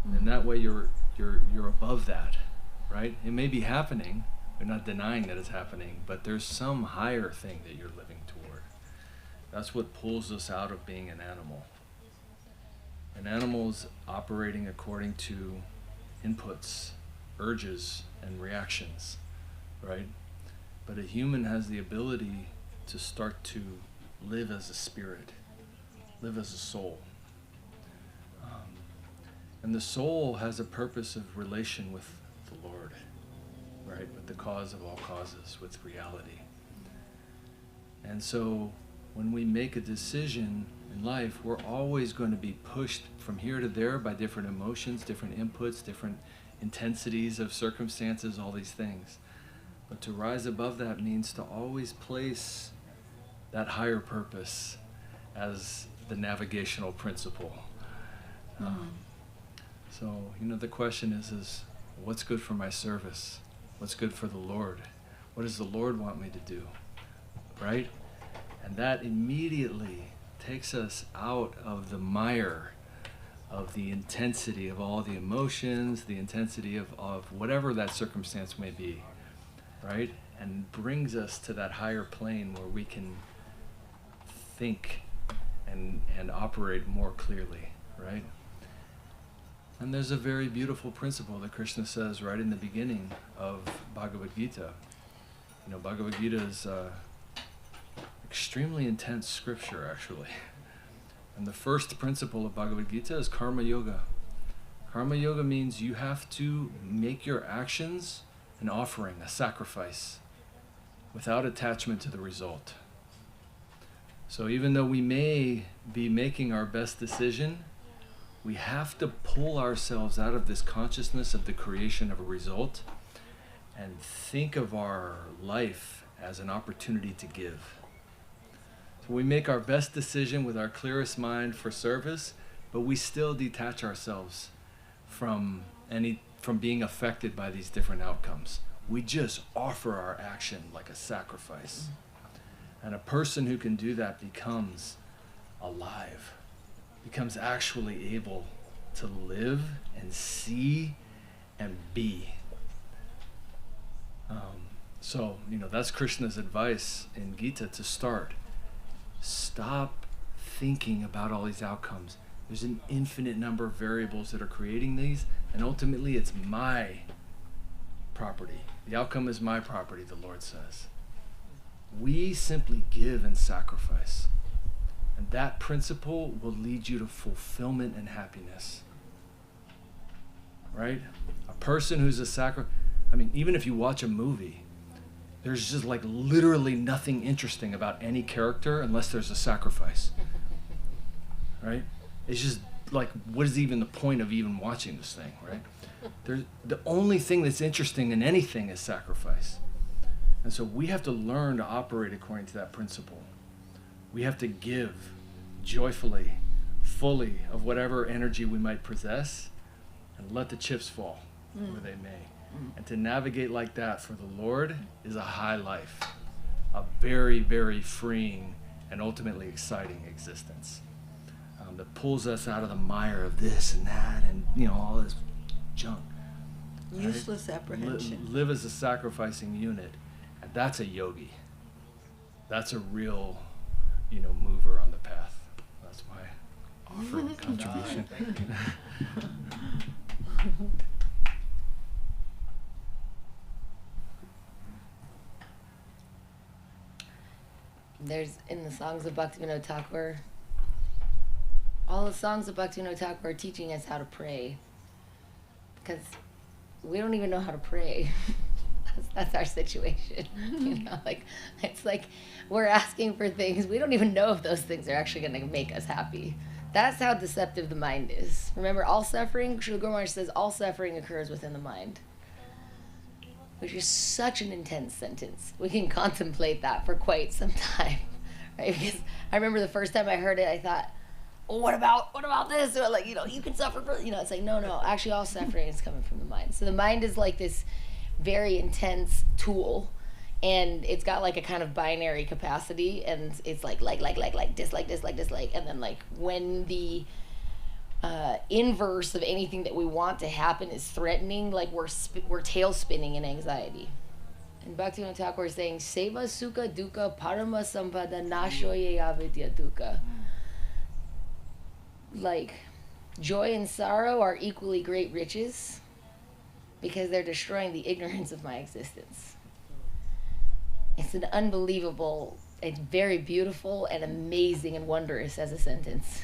And that way you're above that, right? It may be happening, we're not denying that it's happening, but there's some higher thing that you're living toward. That's what pulls us out of being an animal. An animal is operating according to inputs, urges, and reactions, right? But a human has the ability to start to live as a spirit, live as a soul. And the soul has a purpose of relation with the Lord, right? With the cause of all causes, with reality. And so when we make a decision in life, we're always going to be pushed from here to there by different emotions, different inputs, different intensities of circumstances, all these things. But to rise above that means to always place that higher purpose as the navigational principle. So, the question is what's good for my service? What's good for the Lord? What does the Lord want me to do? Right? And that immediately takes us out of the mire of the intensity of all the emotions, the intensity of whatever that circumstance may be, right? And brings us to that higher plane where we can think and operate more clearly, right? And there's a very beautiful principle that Krishna says right in the beginning of Bhagavad Gita. Bhagavad Gita is extremely intense scripture, actually. And the first principle of Bhagavad Gita is karma yoga. Karma yoga means you have to make your actions an offering, a sacrifice, without attachment to the result. So even though we may be making our best decision, we have to pull ourselves out of this consciousness of the creation of a result and think of our life as an opportunity to give. So we make our best decision with our clearest mind for service, but we still detach ourselves from being affected by these different outcomes. We just offer our action like a sacrifice. And a person who can do that becomes alive, becomes actually able to live and see and be. So that's Krishna's advice in Gita to start. Stop thinking about all these outcomes. There's an infinite number of variables that are creating these, and ultimately it's my property. The outcome is my property, the Lord says. We simply give and sacrifice. And that principle will lead you to fulfillment and happiness. Right? A person who's even if you watch a movie, there's just literally nothing interesting about any character unless there's a sacrifice. Right? It's just what is even the point of even watching this thing, right? The only thing that's interesting in anything is sacrifice. And so we have to learn to operate according to that principle. We have to give joyfully, fully of whatever energy we might possess and let the chips fall where they may. And to navigate like that for the Lord is a high life, a very, very freeing and ultimately exciting existence that pulls us out of the mire of this and that and all this junk. Useless apprehension. Live as a sacrificing unit, and that's a yogi. That's a real mover on the path. That's my offering contribution. There's in the songs of Bhaktivinoda Thakur, all the songs of Bhaktivinoda Thakur are teaching us how to pray, because we don't even know how to pray. That's our situation. It's like we're asking for things. We don't even know if those things are actually going to make us happy. That's how deceptive the mind is. Remember, all suffering, Srila Guru Maharaj says, all suffering occurs within the mind. Which is such an intense sentence. We can contemplate that for quite some time, right? Because I remember the first time I heard it, I thought, well, what about this? Or you can suffer for, it's like, no, actually all suffering is coming from the mind. So the mind is like this very intense tool, and it's got a kind of binary capacity, and it's like, dislike, and then when the inverse of anything that we want to happen is threatening, like we're tail spinning in anxiety. And Bhaktivinoda Thakur is saying, Seva Sukha Dukkha Parama Sampada Nashoye Avidya Dukkha. Like, joy and sorrow are equally great riches because they're destroying the ignorance of my existence. It's an unbelievable, it's very beautiful and amazing and wondrous as a sentence.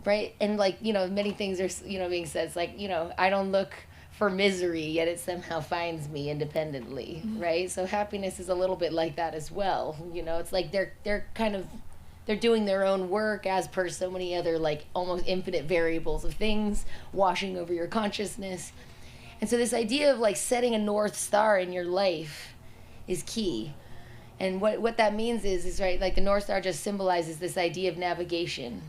Right? And like, you know, many things are, you know, being said. It's like, you know, I don't look for misery, yet it somehow finds me independently, right? So happiness is a little bit like that as well. You know, it's like they're kind of, they're doing their own work as per so many other like almost infinite variables of things washing over your consciousness. And so this idea of like setting a North Star in your life is key. And what that means is right, like the North Star just symbolizes this idea of navigation.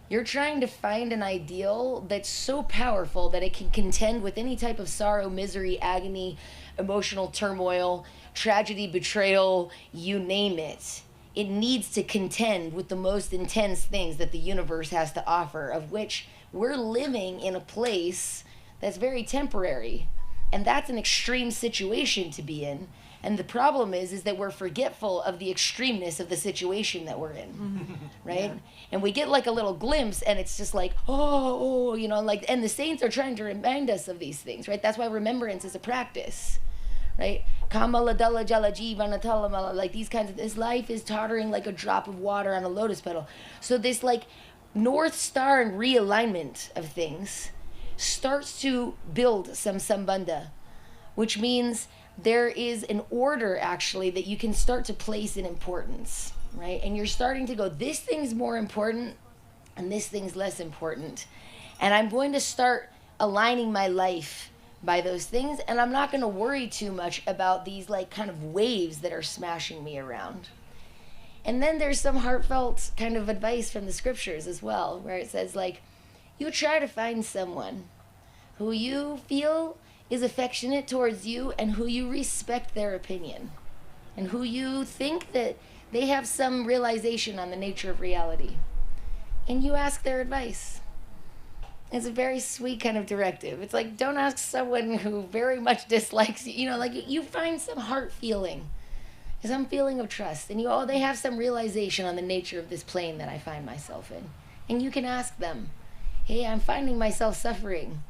You're trying to find an ideal that's so powerful that it can contend with any type of sorrow, misery, agony, emotional turmoil, tragedy, betrayal, you name it. It needs to contend with the most intense things that the universe has to offer, of which we're living in a place that's very temporary. And that's an extreme situation to be in. And the problem is that we're forgetful of the extremeness of the situation that we're in, right? Yeah. And we get like a little glimpse and it's just like, oh, you know, like, and the saints are trying to remind us of these things, right? That's why remembrance is a practice, right? Kamala dala jala jivana talamala, like these kinds of, this life is tottering like a drop of water on a lotus petal. So this like North Star and realignment of things starts to build some sambandha, which means there is an order actually that you can start to place in importance, right? And you're starting to go, this thing's more important and this thing's less important. And I'm going to start aligning my life by those things, and I'm not going to worry too much about these like kind of waves that are smashing me around. And then there's some heartfelt kind of advice from the scriptures as well, where it says like, you try to find someone who you feel is affectionate towards you and who you respect their opinion and who you think that they have some realization on the nature of reality. And you ask their advice. It's a very sweet kind of directive. It's like, don't ask someone who very much dislikes you. You know, like you find some heart feeling, some feeling of trust, and they have some realization on the nature of this plane that I find myself in. And you can ask them, hey, I'm finding myself suffering.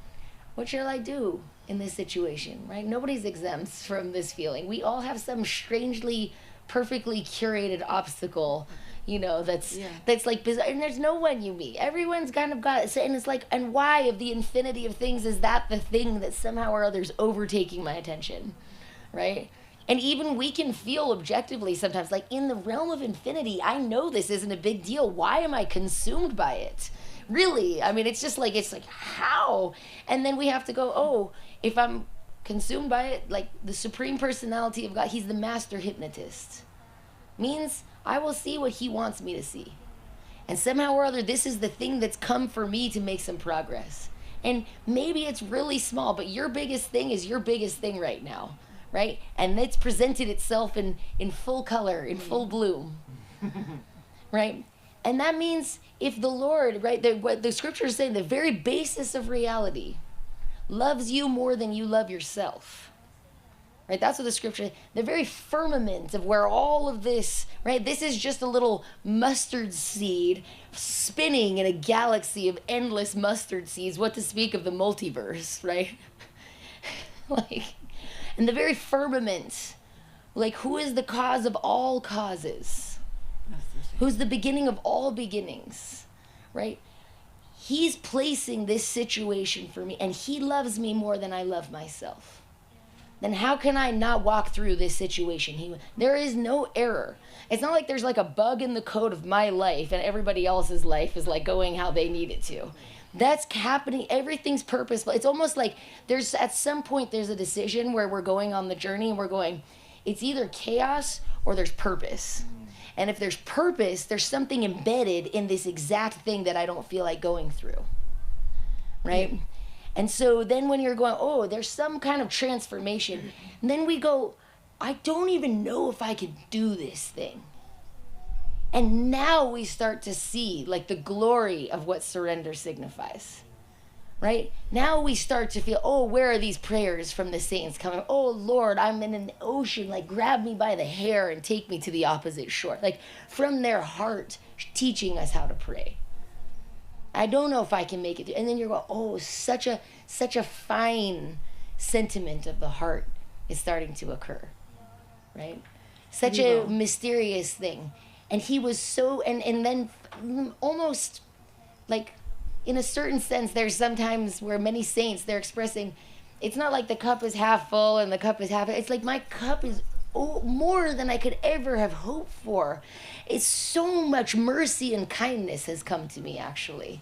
What shall I do in this situation, right? Nobody's exempt from this feeling. We all have some strangely, perfectly curated obstacle, you know, that's like bizarre. And there's no one you meet. Everyone's kind of got it. And it's like, and why of the infinity of things is that the thing that somehow or other is overtaking my attention, right? And even we can feel objectively sometimes, like in the realm of infinity, I know this isn't a big deal. Why am I consumed by it? Really? I mean, it's like, how? And then we have to go, oh, if I'm consumed by it, like the Supreme Personality of God, he's the master hypnotist. Means I will see what he wants me to see. And somehow or other, this is the thing that's come for me to make some progress. And maybe it's really small, but your biggest thing is your biggest thing right now, right? And it's presented itself in full color, in full bloom, right? And that means if the Lord, right, what the scripture is saying, the very basis of reality loves you more than you love yourself, right? That's what the scripture, the very firmament of where all of this, right, this is just a little mustard seed spinning in a galaxy of endless mustard seeds, what to speak of the multiverse, right? Like, and the very firmament, like who is the cause of all causes? Who's the beginning of all beginnings, right? He's placing this situation for me, and he loves me more than I love myself. Then how can I not walk through this situation? There is no error. It's not like there's like a bug in the code of my life and everybody else's life is like going how they need it to. That's happening. Everything's purposeful. It's almost like there's at some point there's a decision where we're going on the journey and we're going, it's either chaos or there's purpose. And if there's purpose, there's something embedded in this exact thing that I don't feel like going through, right? And so then when you're going, oh, there's some kind of transformation, and then we go, I don't even know if I could do this thing. And now we start to see like the glory of what surrender signifies. Right? Now we start to feel, oh, where are these prayers from the saints coming? Oh, Lord, I'm in an ocean. Like, grab me by the hair and take me to the opposite shore. Like, from their heart, teaching us how to pray. I don't know if I can make it. And then you're going, oh, such a fine sentiment of the heart is starting to occur. Right? Such a mysterious thing. And he was so, and then almost like, in a certain sense, there's sometimes where many saints, they're expressing, it's not like the cup is half full and the cup is half, it's like my cup is more than I could ever have hoped for. It's so much mercy and kindness has come to me, actually.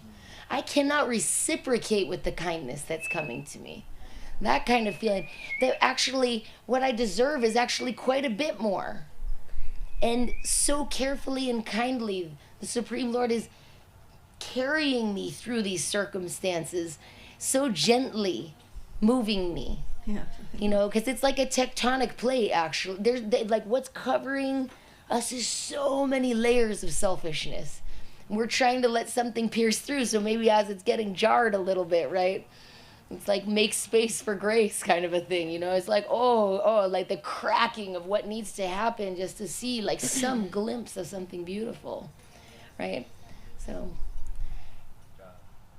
I cannot reciprocate with the kindness that's coming to me. That kind of feeling, that actually what I deserve is actually quite a bit more. And so carefully and kindly, the Supreme Lord is carrying me through these circumstances, so gently moving me. Yeah. You know, because it's like a tectonic plate, actually. Like what's covering us is so many layers of selfishness. We're trying to let something pierce through, so maybe as it's getting jarred a little bit, right? It's like make space for grace kind of a thing, you know? It's like, oh, like the cracking of what needs to happen just to see like some glimpse of something beautiful, right? So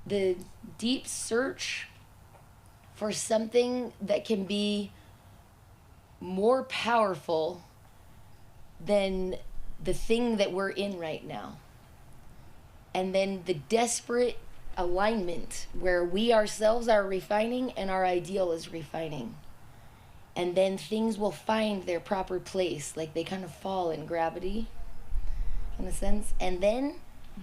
the deep search for something that can be more powerful than the thing that we're in right now. And then the desperate alignment where we ourselves are refining and our ideal is refining. And then things will find their proper place, like they kind of fall in gravity, in a sense. And then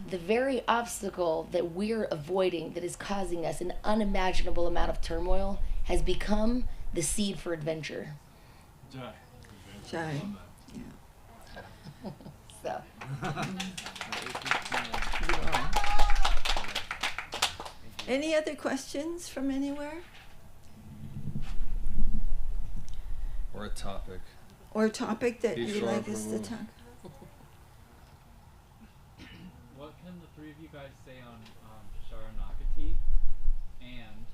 the very obstacle that we're avoiding that is causing us an unimaginable amount of turmoil has become the seed for adventure. Jai. Yeah. So. Any other questions from anywhere? Or a topic. Or a topic that you'd like us to talk? What can the three of you guys say on Sharanagati? And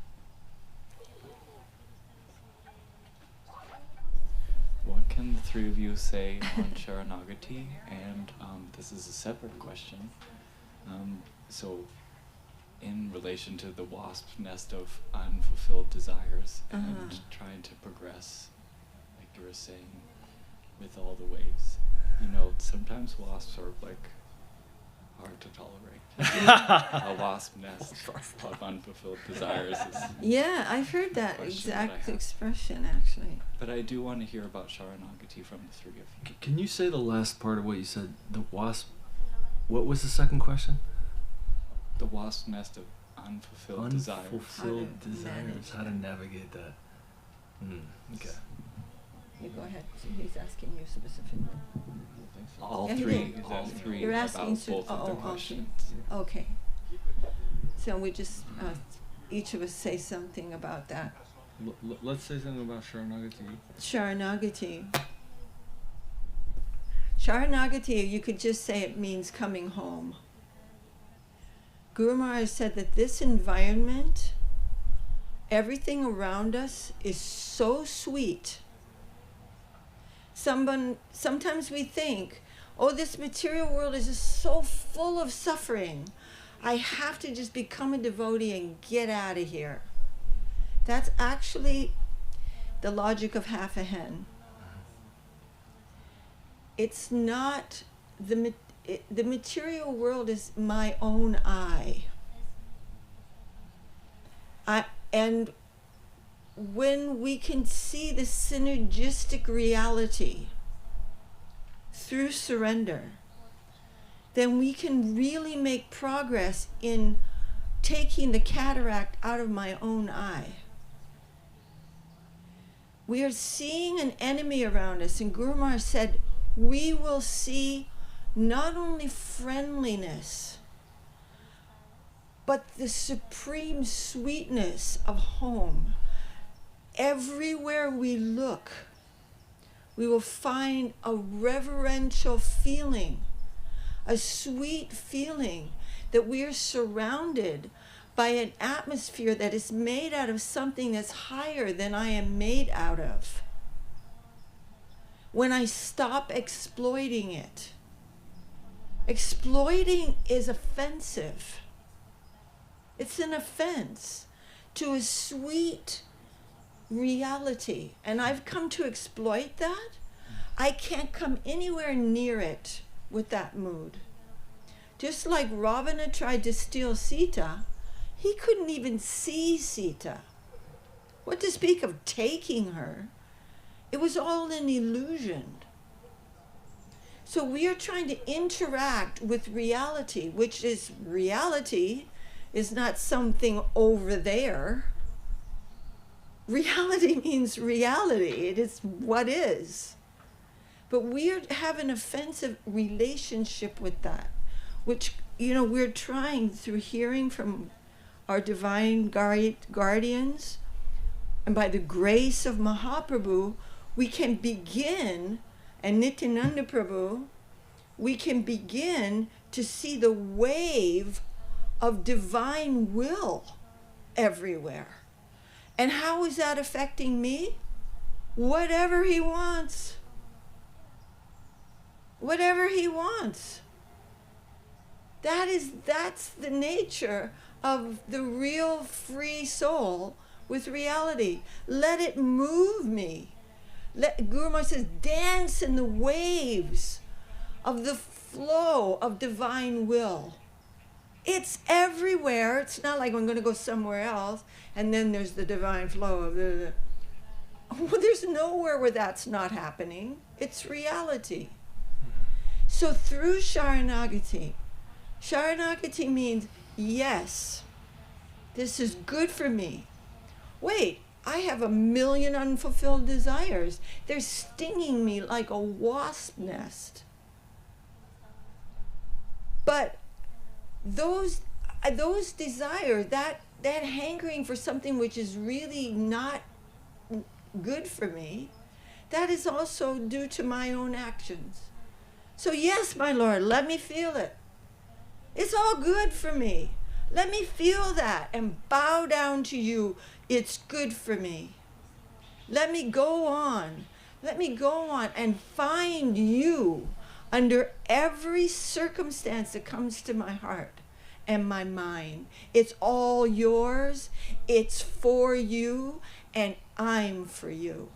what can the three of you say on Sharanagati? And this is a separate question. So, in relation to the wasp's nest of unfulfilled desires and trying to progress, like you were saying, with all the ways. You know, sometimes wasps are like hard to tolerate. A wasp nest of unfulfilled desires is... Yeah, I've heard that Question that I exact have. expression, actually. But I do want to hear about Sharanagati from the three of you. Can you say the last part of what you said? The wasp. What was the second question? The wasp nest of unfulfilled desires. Unfulfilled How to desires. manage How to that. navigate that. Okay. You go ahead. So he's asking you specifically. All Yeah, he three. did. All three. You're asking about both of the okay. questions. Okay. So we just, each of us say something about that. Let's say something about Sharanagati. Sharanagati. Sharanagati, you could just say it means coming home. Guru Maharaj said that this environment, everything around us is so sweet. Sometimes we think, oh, this material world is just so full of suffering. I have to just become a devotee and get out of here. That's actually the logic of half a hen. It's not the material world is my own I. And when we can see the synergistic reality through surrender, then we can really make progress in taking the cataract out of my own eye. We are seeing an enemy around us, and Guru Maharaj said, we will see not only friendliness, but the supreme sweetness of home. Everywhere we look, we will find a reverential feeling, a sweet feeling that we are surrounded by an atmosphere that is made out of something that's higher than I am made out of. When I stop exploiting it. Exploiting is offensive. It's an offense to a sweet reality. And I've come to exploit that. I can't come anywhere near it with that mood. Just like Ravana tried to steal Sita, he couldn't even see Sita. What to speak of taking her? It was all an illusion. So we are trying to interact with reality, which is reality is not something over there. Reality means reality. It is what is. But we have an offensive relationship with that, which, we're trying through hearing from our divine guardians, and by the grace of Mahaprabhu, we can begin, and Nityananda Prabhu, we can begin to see the wave of divine will everywhere. And how is that affecting me? Whatever he wants. Whatever he wants. That's the nature of the real free soul with reality. Let it move me. Guru Maharaj says, dance in the waves of the flow of divine will. It's everywhere. It's not like I'm going to go somewhere else and then there's the divine flow of the. Well, there's nowhere where that's not happening. It's reality. So through Sharanagati means, yes, this is good for me. Wait, I have 1,000,000 unfulfilled desires. They're stinging me like a wasp nest. But those desires, that hankering for something which is really not good for me, that is also due to my own actions. So yes, my Lord, let me feel it. It's all good for me. Let me feel that and bow down to you. It's good for me. Let me go on. Let me go on and find you under every circumstance that comes to my heart and my mind. It's all yours. It's for you, and I'm for you.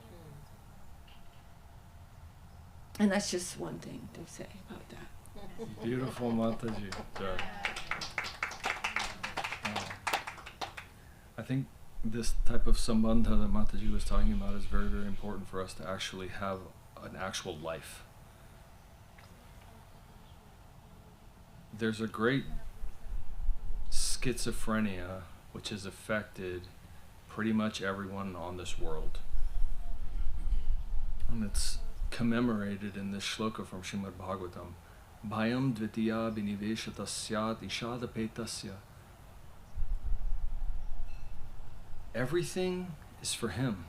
And that's just one thing to say about that. Beautiful, Mataji. Sorry. I think this type of sambandha that Mataji was talking about is very, very important for us to actually have an actual life. There's a great schizophrenia which has affected pretty much everyone on this world. And it's commemorated in this shloka from Srimad Bhagavatam. Bhayam dvitiya biniveshatasyat ishadapetasya. Everything is for him.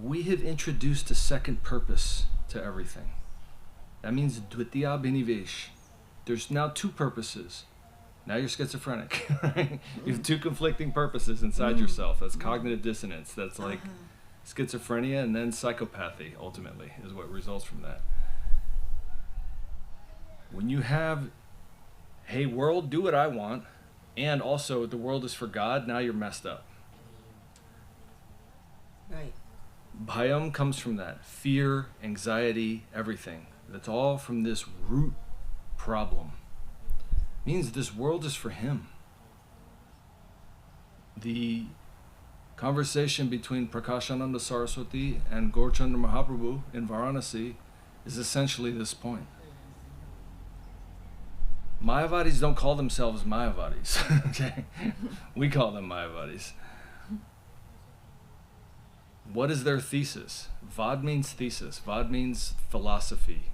We have introduced a second purpose to everything. That means dvitiya binivesh. There's now two purposes. Now you're schizophrenic, right? You have two conflicting purposes inside yourself. That's cognitive dissonance. That's like schizophrenia, and then psychopathy, ultimately, is what results from that. When you have, hey, world, do what I want, and also the world is for God, now you're messed up. Right. Bhayam comes from that. Fear, anxiety, everything. That's all from this root problem. It means this world is for him. The conversation between Prakashananda Saraswati and Gaurachandra Mahaprabhu in Varanasi is essentially this point. Mayavadis don't call themselves Mayavadis. Okay? We call them Mayavadis. What is their thesis? Vad means thesis. Vad means philosophy,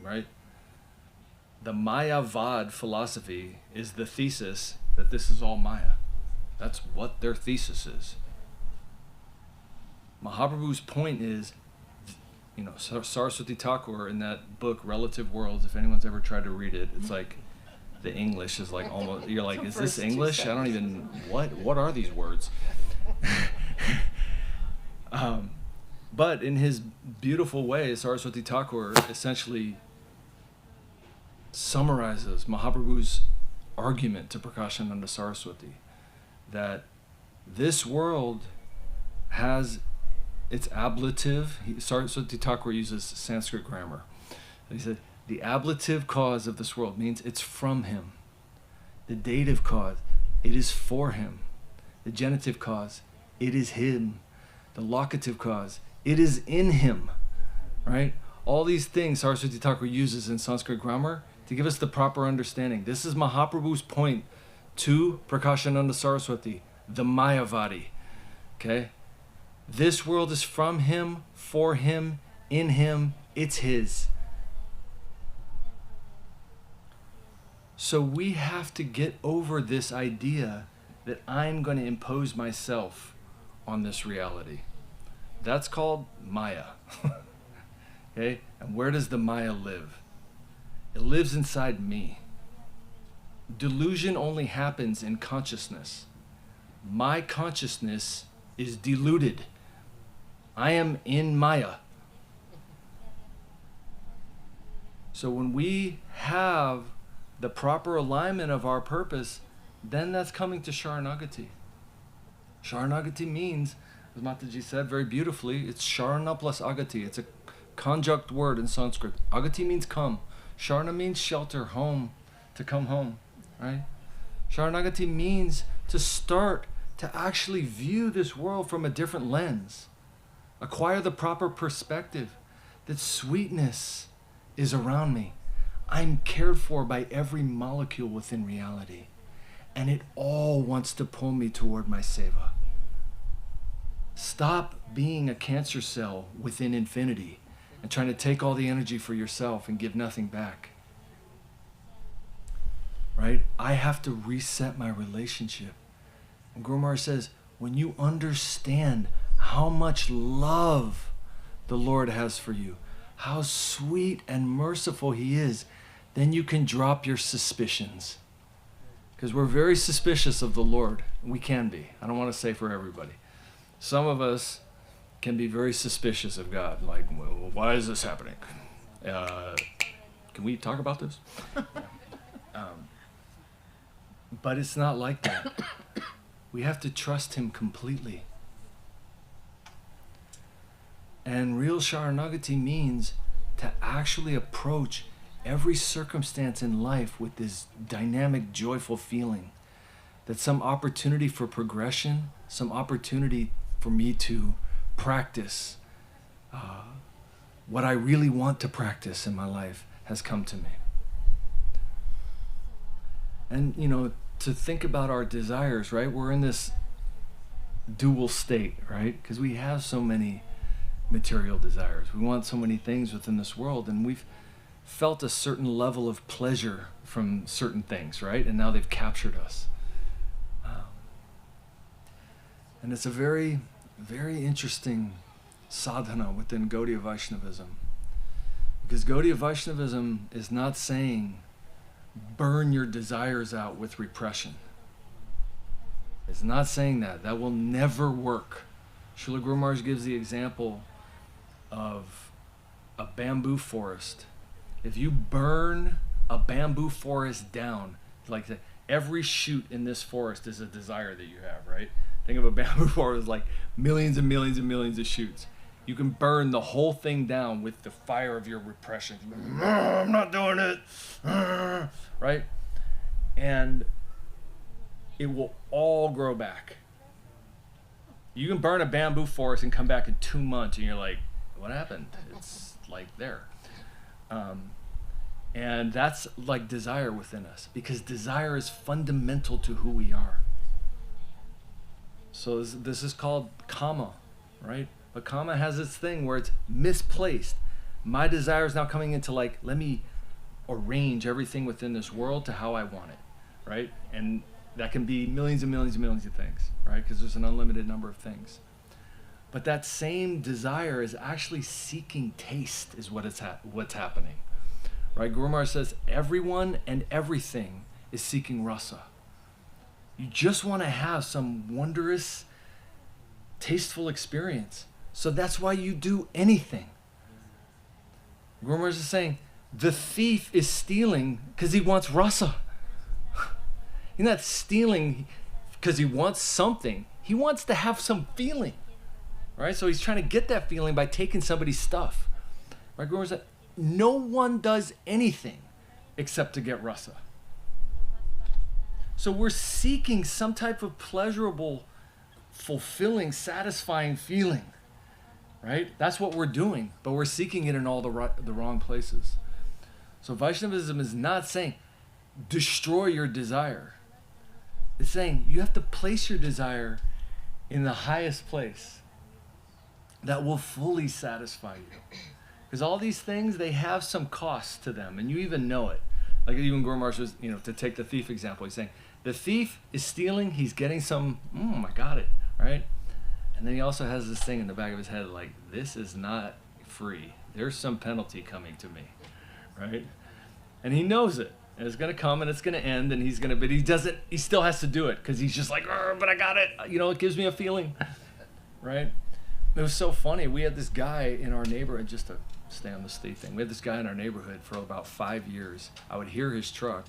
right? The Mayavad philosophy is the thesis that this is all Maya. That's what their thesis is. Mahaprabhu's point is, Saraswati Thakur in that book, Relative Worlds, if anyone's ever tried to read it, it's like, the English is like almost, you're like, is this English? I don't even, what are these words? But in his beautiful way, Saraswati Thakur essentially summarizes Mahaprabhu's argument to Prakashananda Saraswati that this world has its ablative. Saraswati Thakur uses Sanskrit grammar. He said, the ablative cause of this world means it's from him. The dative cause, it is for him. The genitive cause, it is him. The locative cause, it is in him. Right? All these things Saraswati Thakur uses in Sanskrit grammar to give us the proper understanding. This is Mahaprabhu's point to Prakashananda Saraswati, the Mayavadi. Okay? This world is from him, for him, in him, it's his. So we have to get over this idea that I'm going to impose myself on this reality. That's called Maya. Okay? And where does the Maya live? It lives inside me. Delusion only happens in consciousness. My consciousness is deluded. I am in Maya. So when we have the proper alignment of our purpose, then that's coming to Sharanagati. Sharanagati means, as Mataji said very beautifully, it's Sharana plus Agati. It's a conjunct word in Sanskrit. Agati means come. Sharana means shelter, home, to come home, right? Sharanagati means to start to actually view this world from a different lens. Acquire the proper perspective that sweetness is around me. I'm cared for by every molecule within reality, and it all wants to pull me toward my seva. Stop being a cancer cell within infinity and trying to take all the energy for yourself and give nothing back. Right? I have to reset my relationship. And Guru Maharaj says, when you understand how much love the Lord has for you, how sweet and merciful he is, then you can drop your suspicions. Because we're very suspicious of the Lord. We can be. I don't want to say for everybody. Some of us can be very suspicious of God. Like, well, why is this happening? Can we talk about this? But it's not like that. We have to trust him completely. And real Sharanagati means to actually approach every circumstance in life with this dynamic, joyful feeling that some opportunity for progression, some opportunity for me to practice what I really want to practice in my life has come to me. And, to think about our desires, right? We're in this dual state, right? Because we have so many material desires. We want so many things within this world, and we've felt a certain level of pleasure from certain things, right? And now they've captured us. And it's a very, very interesting sadhana within Gaudiya Vaishnavism. Because Gaudiya Vaishnavism is not saying burn your desires out with repression. It's not saying that. That will never work. Srila Guru Maharaj gives the example of a bamboo forest. If you burn a bamboo forest down, like every shoot in this forest is a desire that you have, right? Think of a bamboo forest like millions and millions and millions of shoots. You can burn the whole thing down with the fire of your repression. I'm not doing it, right? And it will all grow back. You can burn a bamboo forest and come back in 2 months and you're like, what happened? It's like there. And that's like desire within us, because desire is fundamental to who we are. So this is called kama, right? But kama has its thing where it's misplaced. My desire is now coming into like, let me arrange everything within this world to how I want it, right? And that can be millions and millions and millions of things, right? Because there's an unlimited number of things. But that same desire is actually seeking taste, is what's happening. Right? Guru Maharaj says everyone and everything is seeking rasa. You just want to have some wondrous, tasteful experience. So that's why you do anything. Guru Maharaj is saying, the thief is stealing because he wants rasa. He's not stealing because he wants something. He wants to have some feeling. Right? So he's trying to get that feeling by taking somebody's stuff. Right? Guru Maharaj said, no one does anything except to get rasa. So we're seeking some type of pleasurable, fulfilling, satisfying feeling. Right? That's what we're doing, but we're seeking it in all the wrong places. So Vaishnavism is not saying destroy your desire. It's saying you have to place your desire in the highest place that will fully satisfy you. Because all these things, they have some cost to them, and you even know it. Like even Guru Maharaj was, to take the thief example, he's saying, the thief is stealing, he's getting some, I got it, right? And then he also has this thing in the back of his head, like, this is not free. There's some penalty coming to me, right? And he knows it. And it's going to come and it's going to end, and but he still has to do it, because he's just like, but I got it. It gives me a feeling, right? It was so funny. We had this guy in our neighborhood, just to stay on this thief thing. We had this guy in our neighborhood for about 5 years. I would hear his truck.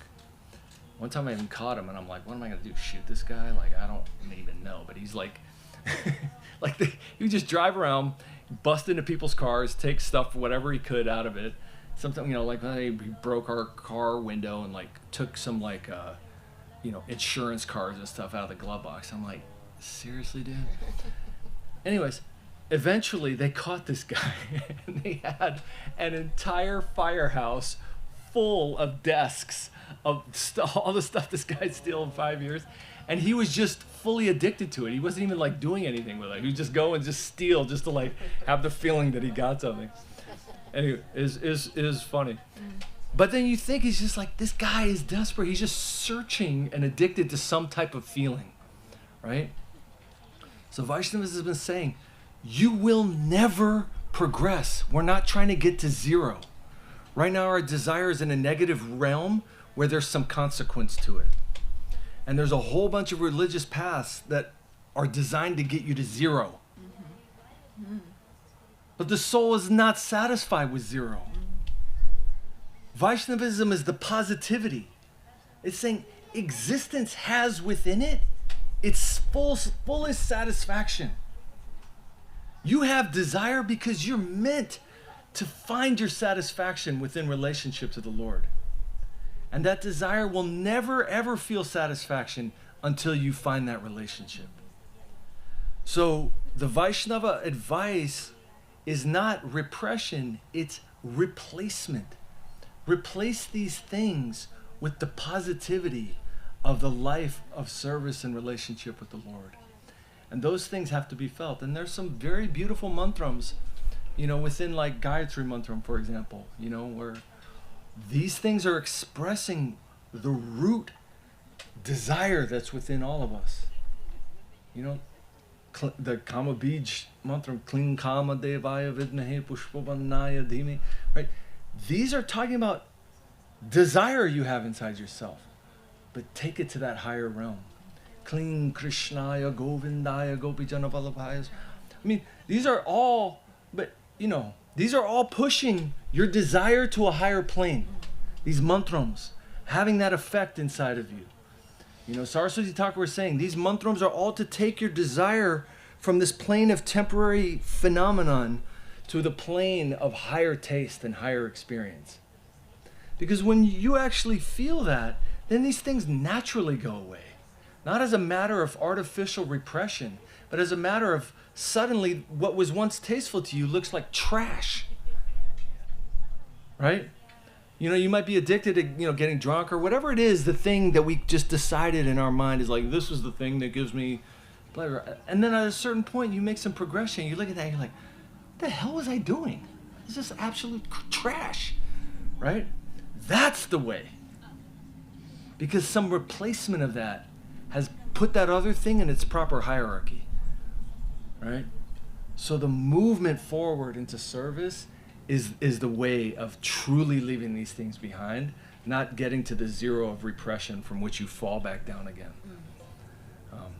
One time I even caught him, and I'm like, what am I going to do, shoot this guy? Like, I don't even know. But he's like, he would just drive around, bust into people's cars, take stuff, whatever he could out of it. Something, he broke our car window and, like, took some, like, insurance cards and stuff out of the glove box. I'm like, seriously, dude? Anyways, eventually they caught this guy, and they had an entire firehouse full of desks of all the stuff this guy'd steal in 5 years, and he was just fully addicted to it. He wasn't even, like, doing anything with it. He would just go and just steal just to, like, have the feeling that he got something. Anyway, is funny. But then you think he's just like, this guy is desperate. He's just searching and addicted to some type of feeling, right? So Vaishnavism has been saying, you will never progress. We're not trying to get to zero. Right now our desire is in a negative realm where there's some consequence to it. And there's a whole bunch of religious paths that are designed to get you to zero. Mm-hmm. But the soul is not satisfied with zero. Vaishnavism is the positivity. It's saying existence has within it its fullest satisfaction. You have desire because you're meant to find your satisfaction within relationship to the Lord. And that desire will never ever feel satisfaction until you find that relationship. So the Vaishnava advice is not repression, it's replacement. Replace these things with the positivity of the life of service and relationship with the Lord. And those things have to be felt. And there's some very beautiful mantrams, within like Gayatri Mantram, for example, where these things are expressing the root desire that's within all of us. The Kama Bij Mantram, Kling Kama Devaya Vidnahe Pushpavanaya Dhimi, right? These are talking about desire you have inside yourself, but take it to that higher realm. Kling Krishnaya Govindaya Gopijana Vallabhaya. These are all, these are all pushing your desire to a higher plane. These mantrams, having that effect inside of you. Saraswati Thakur was saying, these mantrams are all to take your desire from this plane of temporary phenomenon to the plane of higher taste and higher experience. Because when you actually feel that, then these things naturally go away. Not as a matter of artificial repression, but as a matter of suddenly what was once tasteful to you looks like trash. Right? You might be addicted to, getting drunk or whatever it is, the thing that we just decided in our mind is like, this is the thing that gives me pleasure. And then at a certain point, you make some progression. You look at that and you're like, what the hell was I doing? This is absolute trash, right? That's the way. Because some replacement of that has put that other thing in its proper hierarchy, right? So the movement forward into service is the way of truly leaving these things behind, not getting to the zero of repression from which you fall back down again.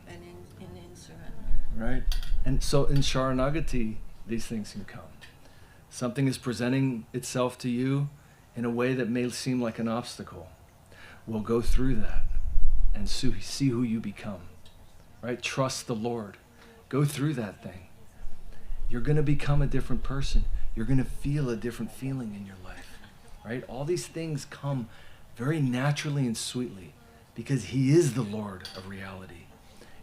And in surrender. Right? And so in Sharanagati, these things can come. Something is presenting itself to you in a way that may seem like an obstacle. We'll go through that and see who you become. Right? Trust the Lord. Go through that thing. You're going to become a different person. You're going to feel a different feeling in your life. Right? All these things come very naturally and sweetly because He is the Lord of reality.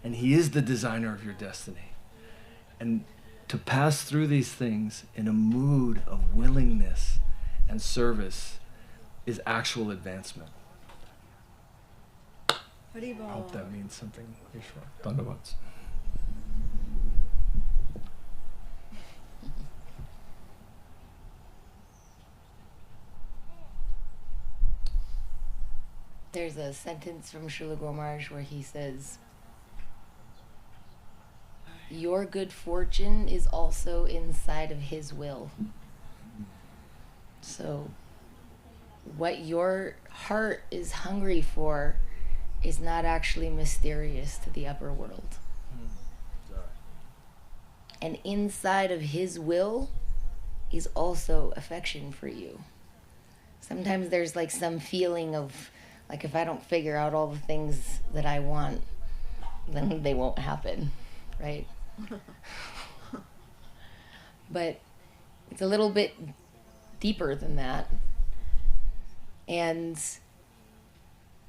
And He is the designer of your destiny. And to pass through these things in a mood of willingness and service is actual advancement. I hope that means something. Dandavats. There's a sentence from Srila Guru Maharaj where he says, your good fortune is also inside of His will. So what your heart is hungry for is not actually mysterious to the upper world. And inside of His will is also affection for you. Sometimes there's like some feeling of, like, if I don't figure out all the things that I want, then they won't happen, right? But it's a little bit deeper than that. And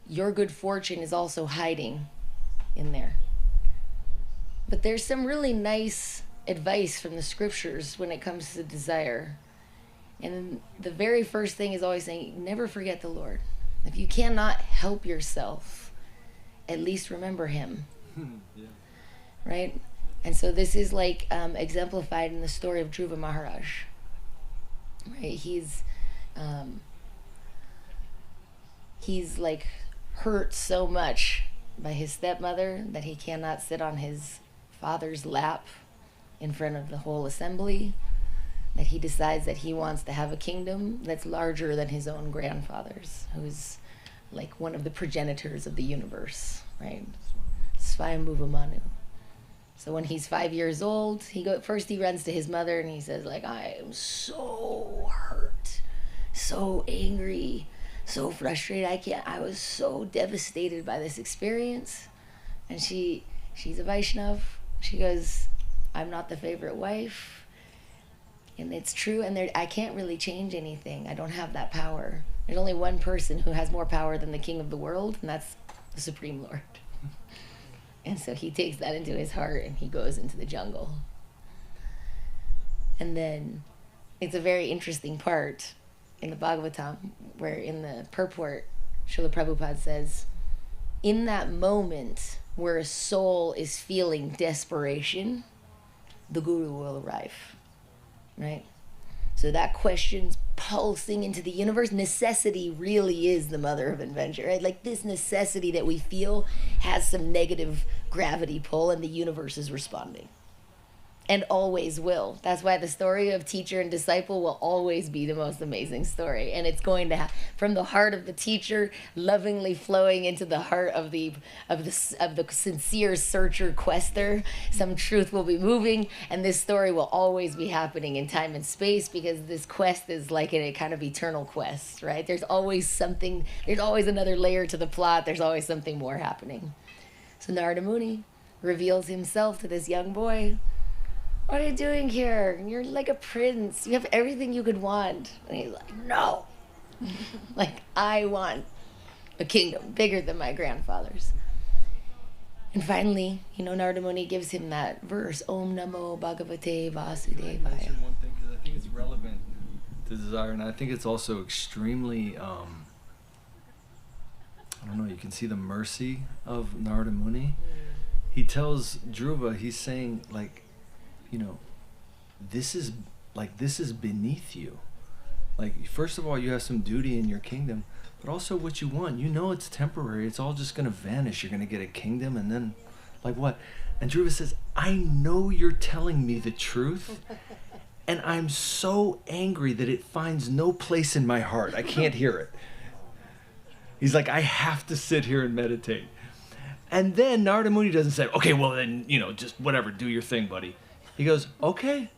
your good fortune is also hiding in there. But there's some really nice advice from the scriptures when it comes to desire. And the very first thing is always saying, never forget the Lord. If you cannot help yourself, at least remember Him. Yeah. Right? And so this is like exemplified in the story of Dhruva Maharaj. Right? He's like hurt so much by his stepmother that he cannot sit on his father's lap in front of the whole assembly, that he decides that he wants to have a kingdom that's larger than his own grandfather's, who's like one of the progenitors of the universe, right? Swayambhuva Manu. So when he's 5 years old, first he runs to his mother and he says, like, I am so hurt, so angry, so frustrated. I was so devastated by this experience. And she's a Vaishnav. She goes, I'm not the favorite wife. And it's true, and I can't really change anything. I don't have that power. There's only one person who has more power than the king of the world, and that's the Supreme Lord. And so he takes that into his heart, and he goes into the jungle. And then it's a very interesting part in the Bhagavatam, where in the purport, Srila Prabhupada says, in that moment where a soul is feeling desperation, the Guru will arrive. Right? So that question's pulsing into the universe. Necessity really is the mother of invention, right? Like this necessity that we feel has some negative gravity pull and the universe is responding. And always will. That's why the story of teacher and disciple will always be the most amazing story. And it's going to have, from the heart of the teacher, lovingly flowing into the heart of the sincere searcher quester, some truth will be moving, and this story will always be happening in time and space, because this quest is like a kind of eternal quest, right? There's always something, there's always another layer to the plot, there's always something more happening. So Narada Muni reveals himself to this young boy. What are you doing here? You're like a prince. You have everything you could want. And he's like, no. Like, I want a kingdom bigger than my grandfather's. And finally, Narada Muni gives him that verse, Om Namo Bhagavate Vasudevaya. I mention one thing because I think it's relevant to desire, and I think it's also extremely, I don't know, you can see the mercy of Narada Muni. He tells Dhruva, he's saying, like, this is beneath you. Like, first of all, you have some duty in your kingdom, but also what you want. It's temporary. It's all just going to vanish. You're going to get a kingdom, and then Like what? And Dhruva says, I know you're telling me the truth, and I'm so angry that it finds no place in my heart. I can't hear it. He's like, I have to sit here and meditate. And then Narada Muni doesn't say, okay, well then, just whatever, do your thing, buddy. He goes, okay,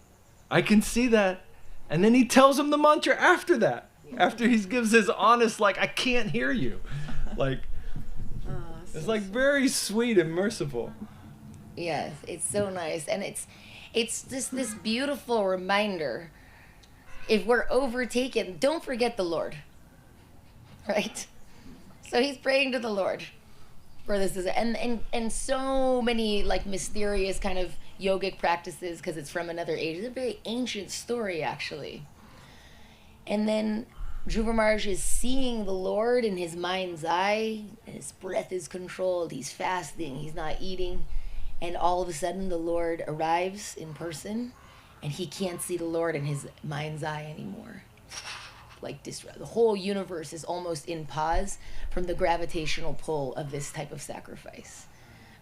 I can see that. And then he tells him the mantra after that. After he gives his honest, like, I can't hear you. Like, it's like very sweet and merciful. Yes, it's so nice. And it's just this beautiful reminder. If we're overtaken, don't forget the Lord. Right? So he's praying to the Lord for this. And so many like mysterious kind of yogic practices, because it's from another age. It's a very ancient story, actually. And then Dhruva Maharaj is seeing the Lord in his mind's eye. His breath is controlled. He's fasting. He's not eating. And all of a sudden, the Lord arrives in person, and he can't see the Lord in his mind's eye anymore. Like the whole universe is almost in pause from the gravitational pull of this type of sacrifice,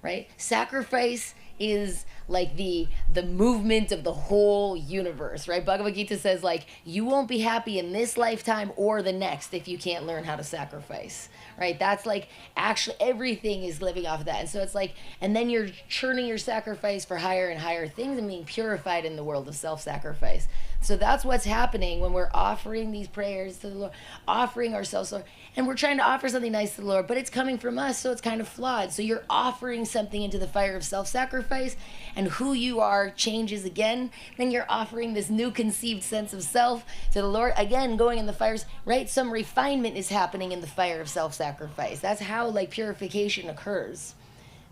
right? Sacrifice is like the movement of the whole universe, right? Bhagavad Gita says, like, you won't be happy in this lifetime or the next if you can't learn how to sacrifice, right? That's like, actually everything is living off of that. And so it's like, and then you're churning your sacrifice for higher and higher things and being purified in the world of self-sacrifice. So that's what's happening when we're offering these prayers to the Lord, offering ourselves to the Lord, and we're trying to offer something nice to the Lord, but it's coming from us, so it's kind of flawed. So you're offering something into the fire of self-sacrifice, and who you are changes again. Then you're offering this new conceived sense of self to the Lord, again, going in the fires, right? Some refinement is happening in the fire of self-sacrifice. That's how, like, purification occurs.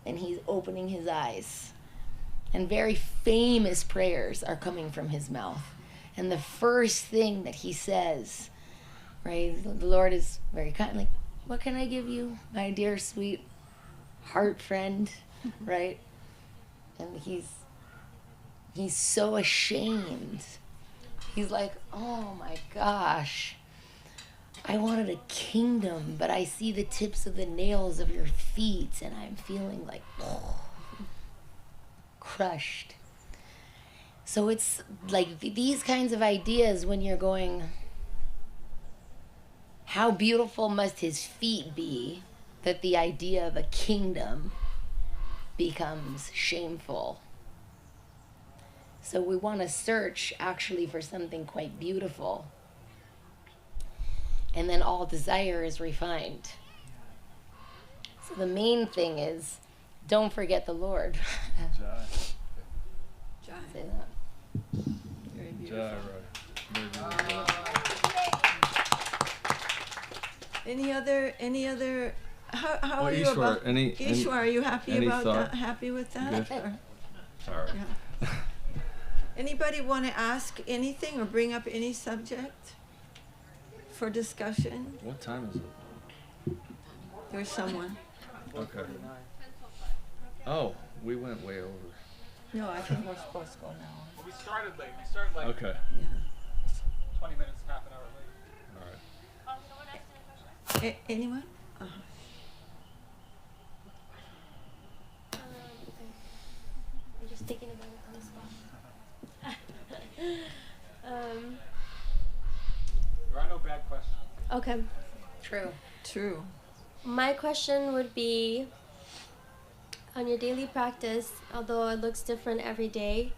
And he's opening his eyes. And very famous prayers are coming from his mouth. And the first thing that he says, right, the Lord is very kind, like, what can I give you, my dear, sweet heart friend, right? And he's so ashamed. He's like, oh my gosh, I wanted a kingdom, but I see the tips of the nails of your feet, and I'm feeling like, crushed. So it's like these kinds of ideas when you're going, how beautiful must his feet be, that the idea of a kingdom becomes shameful. So we want to search actually for something quite beautiful. And then all desire is refined. So the main thing is, don't forget the Lord. Say that. Very beautiful. Any other? How are you Ishwar, about Ishwar? Are you happy about thought? that? Happy with that? Good. Or- Sorry. yeah. Anybody want to ask anything or bring up any subject for discussion? What time is it? There's someone. Okay. Oh, we went way over. No, I think we're supposed to go now. We started late. We started like Okay. Yeah. 20 minutes, half an hour late. All right. Anyone? Okay. I'm just thinking about it on the spot. There are no bad questions. Okay. True. True. My question would be, on your daily practice, although it looks different every day,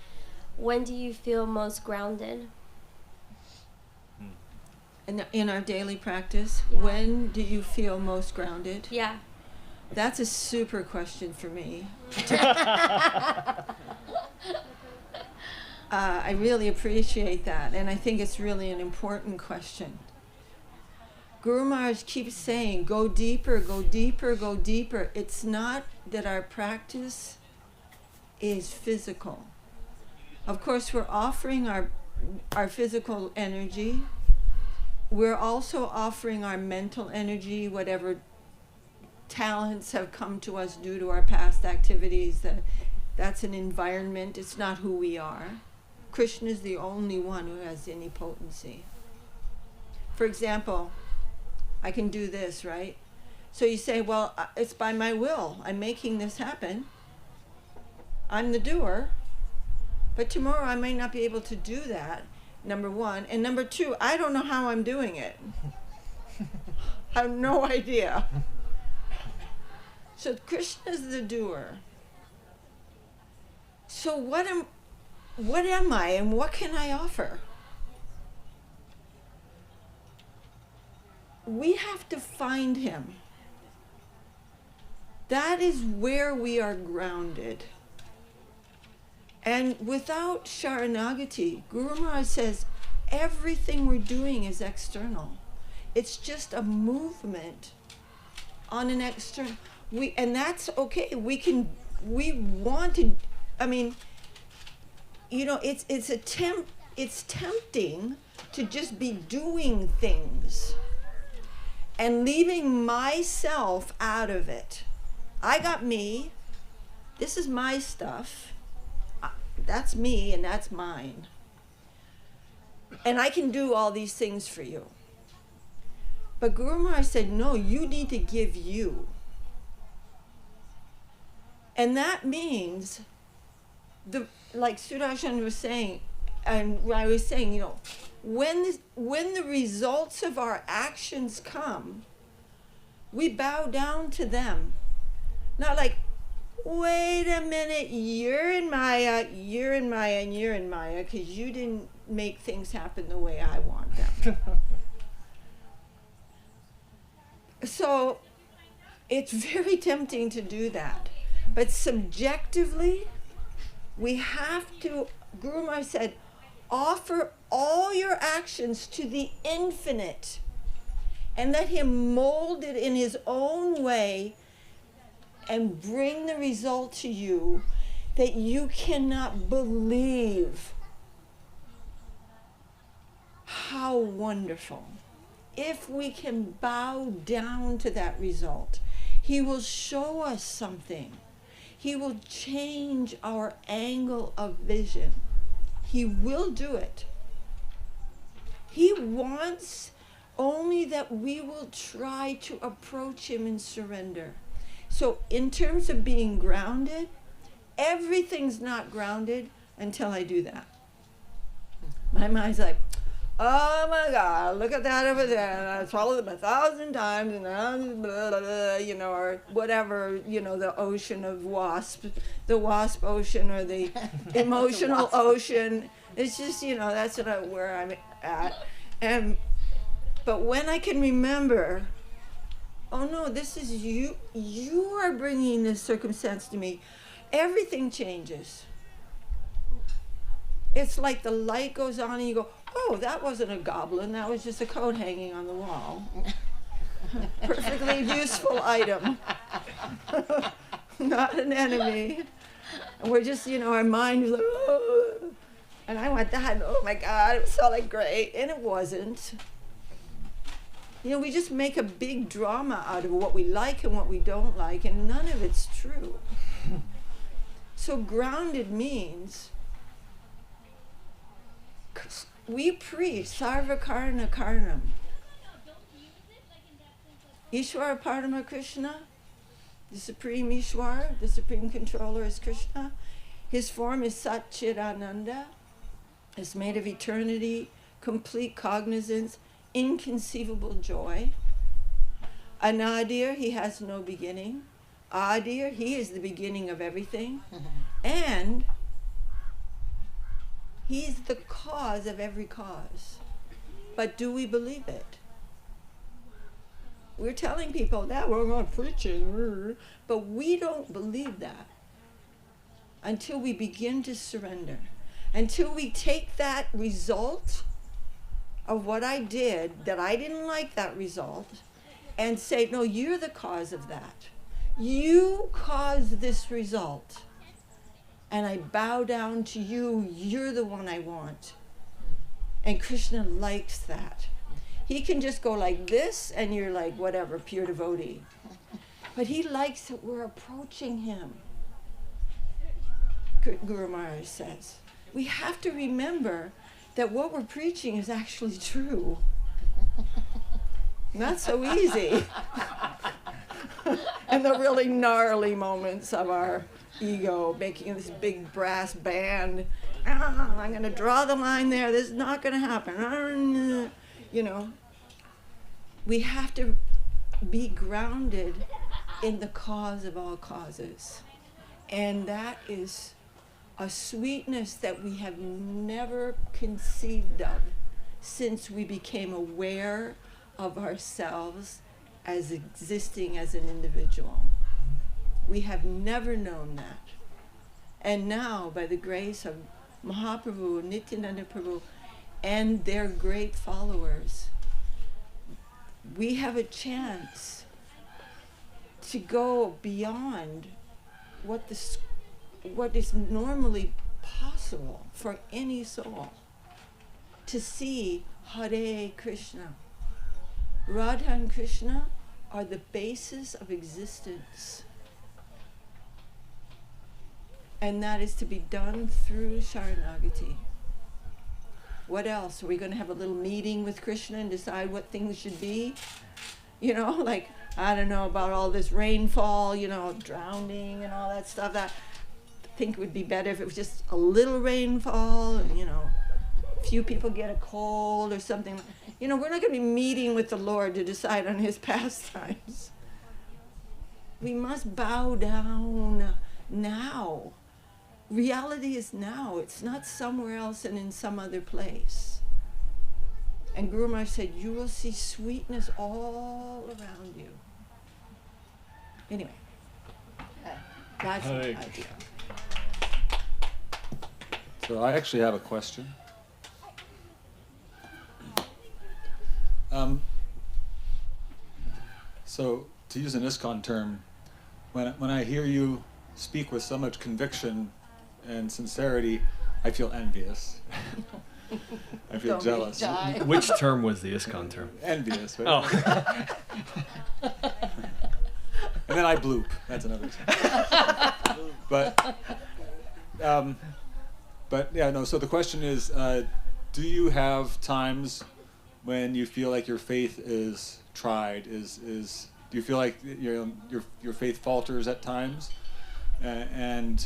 when do you feel most grounded? In our daily practice, Yeah. when do you feel most grounded? Yeah. That's a super question for me. I really appreciate that, and I think it's really an important question. Guru Maharaj keeps saying, go deeper, go deeper, go deeper. It's not that our practice is physical. Of course, we're offering our physical energy. We're also offering our mental energy, whatever talents have come to us due to our past activities. That's an environment. It's not who we are. Krishna is the only one who has any potency. For example, I can do this, right? So you say, well, it's by my will. I'm making this happen. I'm the doer, but tomorrow I may not be able to do that, number one. And number two, I don't know how I'm doing it. I have no idea. So Krishna is the doer. So what am I and what can I offer? We have to find him. That is where we are grounded. And without Sharanagati, Guru Maharaj says, everything we're doing is external. It's just a movement on an external. And that's okay. We want to, I mean, you know, it's tempting to just be doing things and leaving myself out of it. I got me. This is my stuff. That's me and that's mine. And I can do all these things for you. But Guru Maharaj said, no, you need to give you. And that means, like Sudharshan was saying, and I was saying, you know, when the results of our actions come, we bow down to them. Not like, wait a minute, you're in Maya, and you're in Maya, because you didn't make things happen the way I want them. So it's very tempting to do that. But subjectively, we have to, Guru Maharaj said, offer all your actions to the infinite and let him mold it in his own way and bring the result to you that you cannot believe. How wonderful. If we can bow down to that result, he will show us something. He will change our angle of vision. He will do it. He wants only that we will try to approach him in surrender. So in terms of being grounded, everything's not grounded until I do that. My mind's like, oh my God, look at that over there. I swallowed them 1,000 times, and blah, blah, blah, you know, or whatever, you know, the ocean of wasp, the wasp ocean, or the emotional ocean. It's just, you know, that's where I'm at. But when I can remember, oh no, this is you. You are bringing this circumstance to me. Everything changes. It's like the light goes on and you go, oh, that wasn't a goblin, that was just a coat hanging on the wall. Perfectly useful item. Not an enemy. And we're just, you know, our mind is like, oh. And I want that, oh my God, it was so like great. And it wasn't. You know, we just make a big drama out of what we like and what we don't like, and none of it's true. So grounded means, we preach sarva karna karnam. Ishwara Parama Krishna, the Supreme Ishwar, the Supreme Controller is Krishna. His form is Sat Chit Ananda. It's made of eternity, complete cognizance, inconceivable joy. Anadir, he has no beginning. Adir, he is the beginning of everything. And he's the cause of every cause. But do we believe it? We're telling people that we're not preaching, but we don't believe that until we begin to surrender. Until we take that result of what I did, that I didn't like that result, and say, no, you're the cause of that. You caused this result. And I bow down to you, you're the one I want. And Krishna likes that. He can just go like this, and you're like, whatever, pure devotee. But he likes that we're approaching him. Guru Maharaj says. We have to remember that what we're preaching is actually true. Not so easy. And the really gnarly moments of our ego, making this big brass band. I'm going to draw the line there. This is not going to happen. You know, we have to be grounded in the cause of all causes. And that is a sweetness that we have never conceived of since we became aware of ourselves as existing as an individual. We have never known that. And now, by the grace of Mahaprabhu, Nityananda Prabhu, and their great followers, we have a chance to go beyond what is normally possible for any soul, to see Hare Krishna. Radha and Krishna are the basis of existence. And that is to be done through Sharanagati. What else? Are we going to have a little meeting with Krishna and decide what things should be? You know, like, I don't know about all this rainfall, you know, drowning and all that stuff. That, I think it would be better if it was just a little rainfall and, you know, a few people get a cold or something. You know, we're not going to be meeting with the Lord to decide on his pastimes. We must bow down now. Reality is now. It's not somewhere else and in some other place. And Guru Maharaj said, you will see sweetness all around you. Anyway, that's the idea. So I actually have a question. So to use an ISKCON term, when I hear you speak with so much conviction and sincerity, I feel envious. I feel jealous. Which term was the ISKCON term? Envious. Right? Oh. And then I bloop. That's another term. But yeah, no. So the question is, do you have times when you feel like your faith is tried? Do you feel like your faith falters at times? And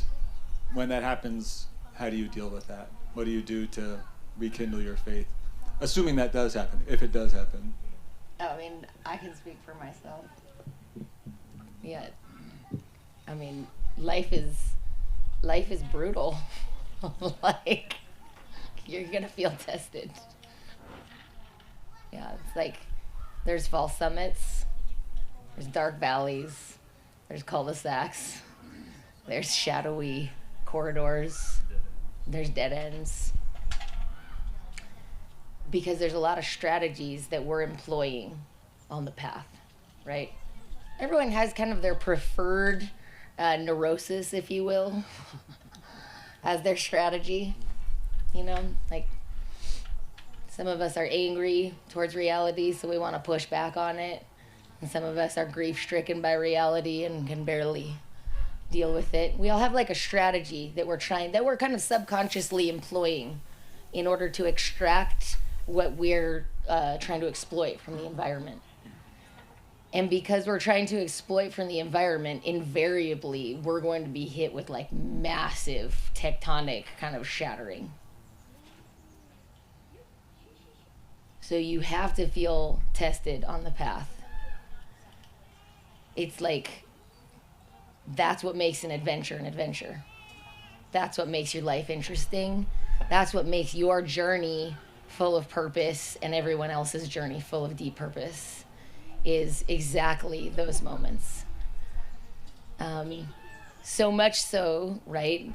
when that happens, how do you deal with that? What do you do to rekindle your faith? Assuming that does happen, if it does happen. I mean, I can speak for myself. Yeah. I mean, life is brutal. Like, you're gonna feel tested. Yeah, it's like there's false summits, there's dark valleys, there's cul-de-sacs, there's shadowy corridors, there's dead ends. Because there's a lot of strategies that we're employing on the path, right? Everyone has kind of their preferred neurosis, if you will, as their strategy. You know, like some of us are angry towards reality, so we want to push back on it. And some of us are grief-stricken by reality and can barely deal with it. We all have like a strategy that we're kind of subconsciously employing in order to extract what we're trying to exploit from the environment. And because we're trying to exploit from the environment, invariably, we're going to be hit with like massive tectonic kind of shattering. So you have to feel tested on the path. It's like, that's what makes an adventure an adventure. That's what makes your life interesting. That's what makes your journey full of purpose and everyone else's journey full of deep purpose, is exactly those moments. So much so, right,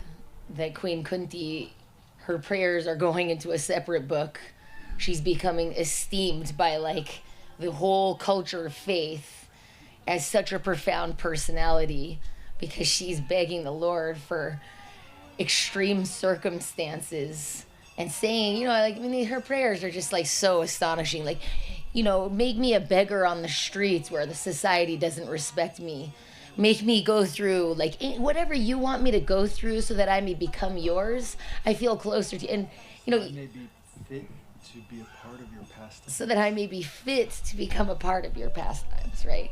that Queen Kunti, her prayers are going into a separate book. She's becoming esteemed by like the whole culture of faith as such a profound personality, because she's begging the Lord for extreme circumstances and saying, you know, like, I mean, her prayers are just like so astonishing. Like, you know, make me a beggar on the streets where the society doesn't respect me. Make me go through, like, whatever you want me to go through so that I may become yours. I feel closer to you. And, you know, I may be fit to be a part of your pastimes. So that I may be fit to become a part of your pastimes, right?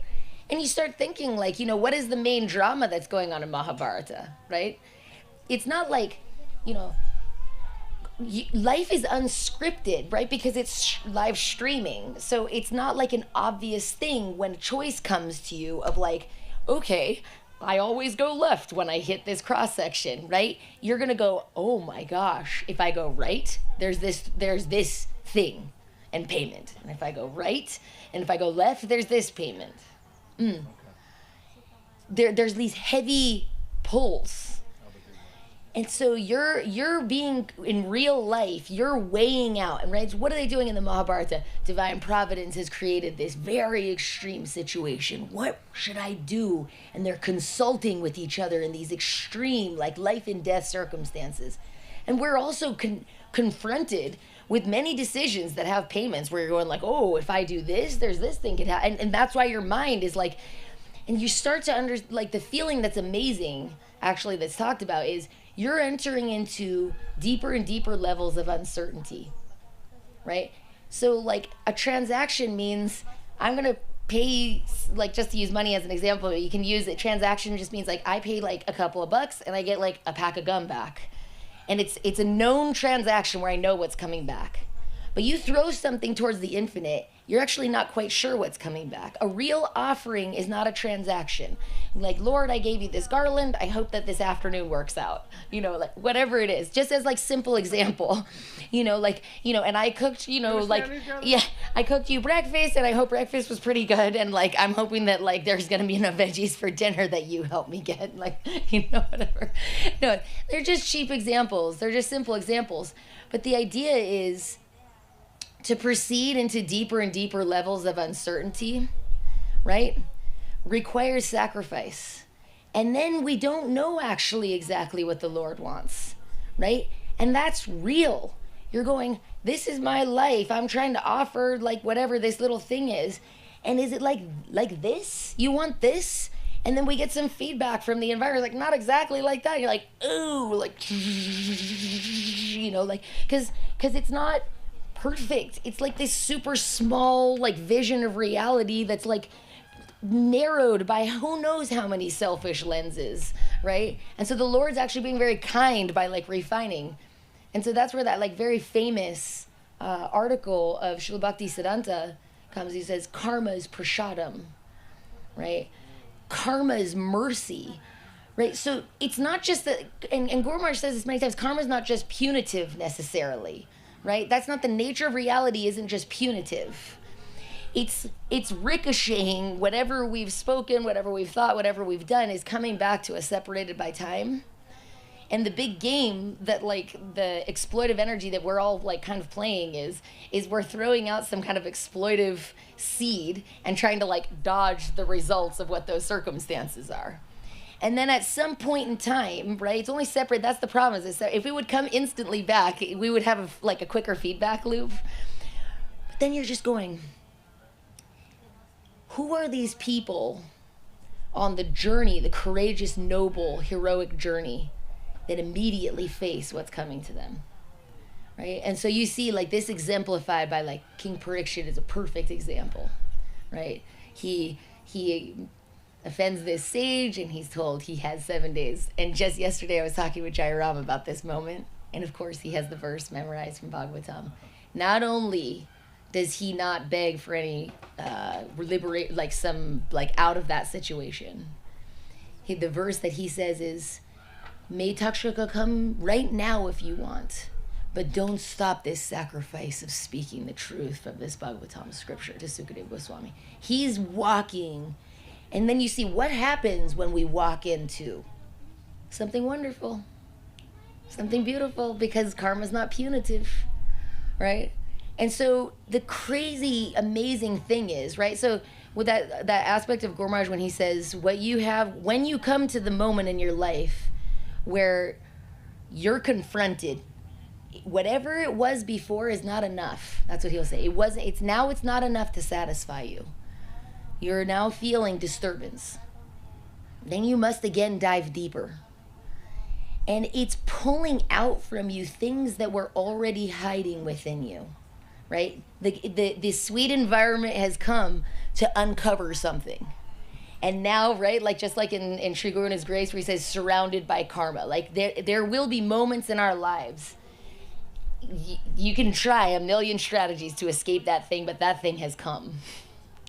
And you start thinking, like, what is the main drama that's going on in Mahabharata, right? It's not like, life is unscripted, right? Because it's live streaming. So it's not like an obvious thing when a choice comes to you of like, okay, I always go left when I hit this cross section, right? You're going to go, oh my gosh, if I go right, there's this thing and payment. And if I go right, and if I go left, there's this payment. There's these heavy pulls. And so you're being, in real life, you're weighing out. And right, what are they doing in the Mahabharata? Divine Providence has created this very extreme situation. What should I do? And they're consulting with each other in these extreme, like life and death circumstances. And we're also confronted with many decisions that have payments where you're going like, oh, if I do this, there's this thing could happen. And that's why your mind is like, and you start to like the feeling that's amazing, actually, that's talked about is you're entering into deeper and deeper levels of uncertainty, right? So like a transaction means I'm going to pay, like just to use money as an example, you can use it. Transaction just means like I pay like a couple of bucks and I get like a pack of gum back. And it's a known transaction where I know what's coming back. But you throw something towards the infinite, you're actually not quite sure what's coming back. A real offering is not a transaction. Like, Lord, I gave you this garland. I hope that this afternoon works out. Like whatever it is, just as like simple example, and I cooked, I cooked you breakfast and I hope breakfast was pretty good. And like, I'm hoping that like there's going to be enough veggies for dinner that you help me get, like, whatever. No, they're just cheap examples. They're just simple examples. But the idea is, to proceed into deeper and deeper levels of uncertainty, right, requires sacrifice. And then we don't know actually exactly what the Lord wants, right? And that's real. You're going, this is my life. I'm trying to offer like whatever this little thing is. And is it like this? You want this? And then we get some feedback from the environment, like not exactly like that. You're like, ooh, like, like, because it's not perfect. It's like this super small like vision of reality that's like narrowed by who knows how many selfish lenses, right? And so the Lord's actually being very kind by like refining. And so that's where that like very famous article of Srila Bhakti Siddhanta comes. He says karma is prashadam, right? Karma is mercy, right? So it's not just that, and Guru Maharaj says this many times, karma is not just punitive necessarily, right? That's not the nature of reality. Isn't just punitive. It's ricocheting. Whatever we've spoken, whatever we've thought, whatever we've done is coming back to us separated by time. And the big game that like the exploitive energy that we're all like kind of playing is we're throwing out some kind of exploitive seed and trying to like dodge the results of what those circumstances are. And then at some point in time, right, it's only separate. That's the problem. Is that if we would come instantly back, we would have a quicker feedback loop. But then you're just going, who are these people on the journey, the courageous, noble, heroic journey that immediately face what's coming to them, right? And so you see like this exemplified by like King Parikshit is a perfect example, right? He offends this sage and he's told he has 7 days. And just yesterday I was talking with Jairam about this moment. And of course he has the verse memorized from Bhagavatam. Not only does he not beg for any liberate, like some, like out of that situation. The verse that he says is, may Takshaka come right now if you want, but don't stop this sacrifice of speaking the truth from this Bhagavatam scripture to Sukadeva Goswami. He's walking. And then you see what happens when we walk into something wonderful, something beautiful, because karma's not punitive, right? And so the crazy, amazing thing is, right? So with that aspect of Guru Maharaj when he says, what you have, when you come to the moment in your life where you're confronted, whatever it was before is not enough. That's what he'll say. It's not enough to satisfy you. You're now feeling disturbance. Then you must again dive deeper. And it's pulling out from you things that were already hiding within you, right? The sweet environment has come to uncover something. And now, right, like just like in Sri Guru and His Grace, where he says surrounded by karma, like there will be moments in our lives. You can try a million strategies to escape that thing, but that thing has come.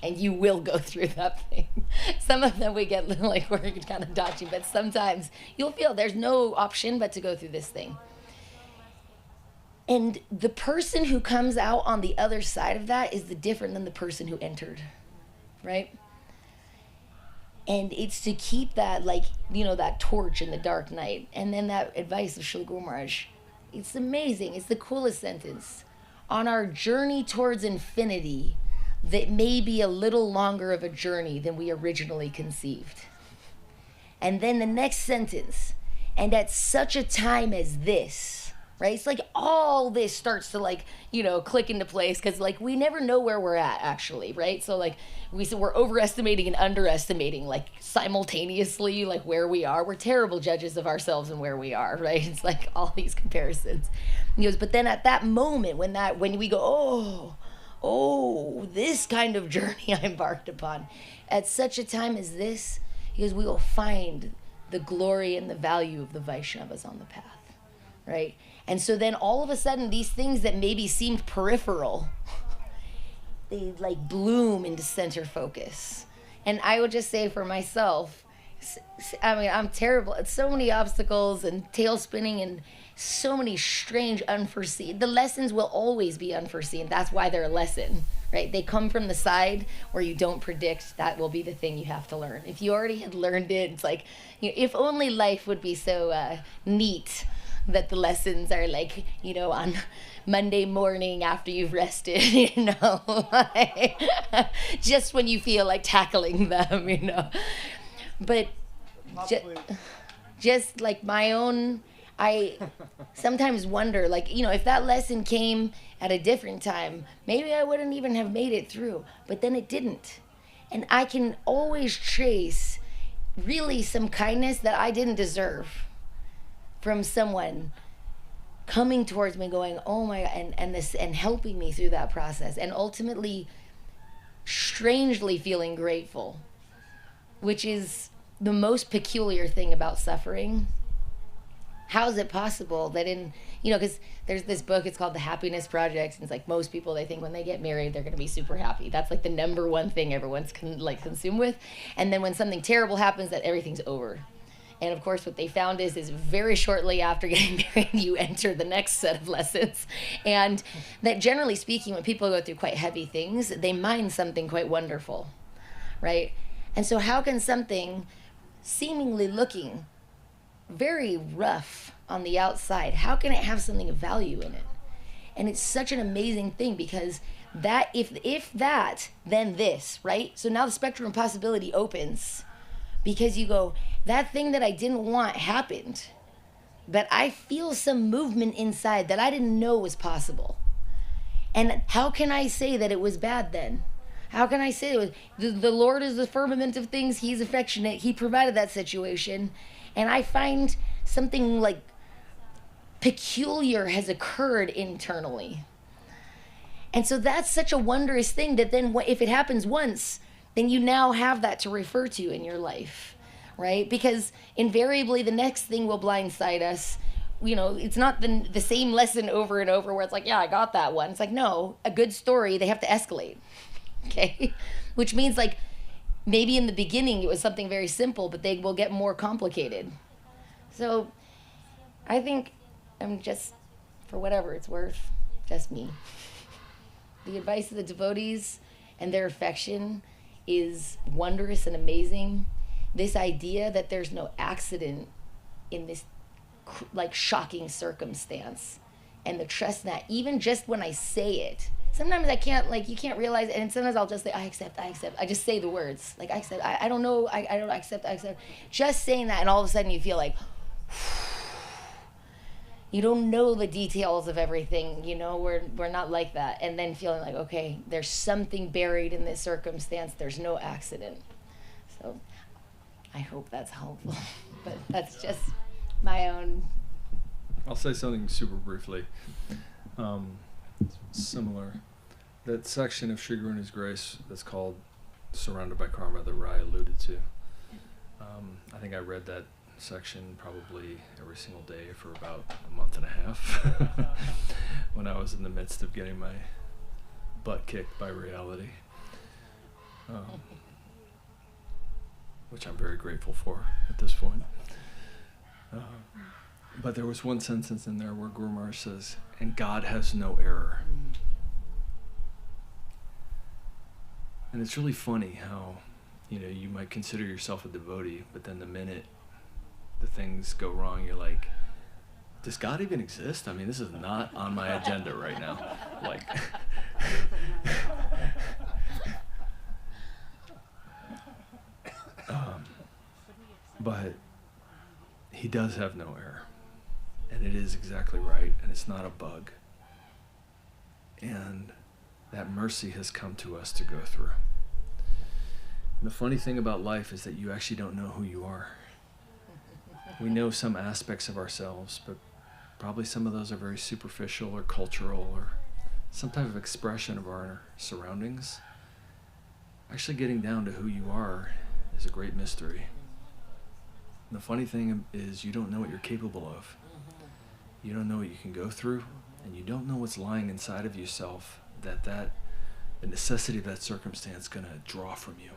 And you will go through that thing. Some of them we get like we're kind of dodging, but sometimes you'll feel there's no option but to go through this thing. And the person who comes out on the other side of that is different than the person who entered, right? And it's to keep that, like, you know, that torch in the dark night. And then that advice of Srila Guru Maharaj, it's amazing. It's the coolest sentence. On our journey towards infinity, that may be a little longer of a journey than we originally conceived. And then the next sentence, and at such a time as this, right? It's like all this starts to, like, you know, click into place, because like we never know where we're at actually, right? So like we're overestimating and underestimating, like simultaneously, like where we are. We're terrible judges of ourselves and where we are, right? It's like all these comparisons. He goes, but then at that moment when we go, oh, this kind of journey I embarked upon, at such a time as this, he goes, we will find the glory and the value of the Vaishnavas on the path, right? And so then all of a sudden, these things that maybe seemed peripheral, they like bloom into center focus. And I would just say for myself, I mean, I'm terrible at so many obstacles and tail spinning and so many strange unforeseen. The lessons will always be unforeseen. That's why they're a lesson, right? They come from the side where you don't predict. That will be the thing you have to learn. If you already had learned it, it's like, you know, if only life would be so neat that the lessons are like, you know, on Monday morning after you've rested, you know, like, just when you feel like tackling them, you know. But just like my own, I sometimes wonder, like, you know, if that lesson came at a different time, maybe I wouldn't even have made it through, but then it didn't. And I can always trace really some kindness that I didn't deserve from someone coming towards me going, oh my, and helping me through that process, and ultimately strangely feeling grateful, which is the most peculiar thing about suffering. How is it possible that in, you know, because there's this book, it's called The Happiness Project, and it's like most people, they think when they get married, they're going to be super happy. That's like the number one thing everyone's consumed with. And then when something terrible happens, that everything's over. And of course, what they found is very shortly after getting married, you enter the next set of lessons. And that generally speaking, when people go through quite heavy things, they mine something quite wonderful, right? And so how can something seemingly looking very rough on the outside, how can it have something of value in it? And it's such an amazing thing, because that, if that, then this, right? So now the spectrum of possibility opens, because you go, that thing that I didn't want happened, but I feel some movement inside that I didn't know was possible. And how can I say that it was bad then? How can I say it was, the Lord is the firmament of things, He's affectionate, He provided that situation, and I find something like peculiar has occurred internally. And so that's such a wondrous thing that then if it happens once, then you now have that to refer to in your life, right? Because invariably the next thing will blindside us. You know, it's not the same lesson over and over where it's like, yeah, I got that one. It's like, no, a good story, they have to escalate, okay? Which means like maybe in the beginning it was something very simple, but they will get more complicated. So I think I'm just, for whatever it's worth, just me. The advice of the devotees and their affection is wondrous and amazing. This idea that there's no accident in this like shocking circumstance, and the trust that even just when I say it, sometimes I can't, like, you can't realize it, and sometimes I'll just say, I accept. I just say the words, like, I accept, I don't know, I don't accept. Just saying that, and all of a sudden you feel like, you don't know the details of everything, you know, we're not like that. And then feeling like, okay, there's something buried in this circumstance, there's no accident. So I hope that's helpful, but that's just my own. I'll say something super briefly. Similar. That section of Sri Guru and His Grace that's called surrounded by karma that Rai alluded to. I think I read that section probably every single day for about a month and a half when I was in the midst of getting my butt kicked by reality, which I'm very grateful for at this point. But there was one sentence in there where Guru Maharaj says, and God has no error. And it's really funny how, you might consider yourself a devotee, but then the minute the things go wrong, you're like, does God even exist? I mean, this is not on my agenda right now. Like, but he does have no error. And it is exactly right, and it's not a bug. And that mercy has come to us to go through. And the funny thing about life is that you actually don't know who you are. We know some aspects of ourselves, but probably some of those are very superficial or cultural or some type of expression of our surroundings. Actually getting down to who you are is a great mystery. And the funny thing is you don't know what you're capable of. You don't know what you can go through, and you don't know what's lying inside of yourself that the necessity of that circumstance is going to draw from you.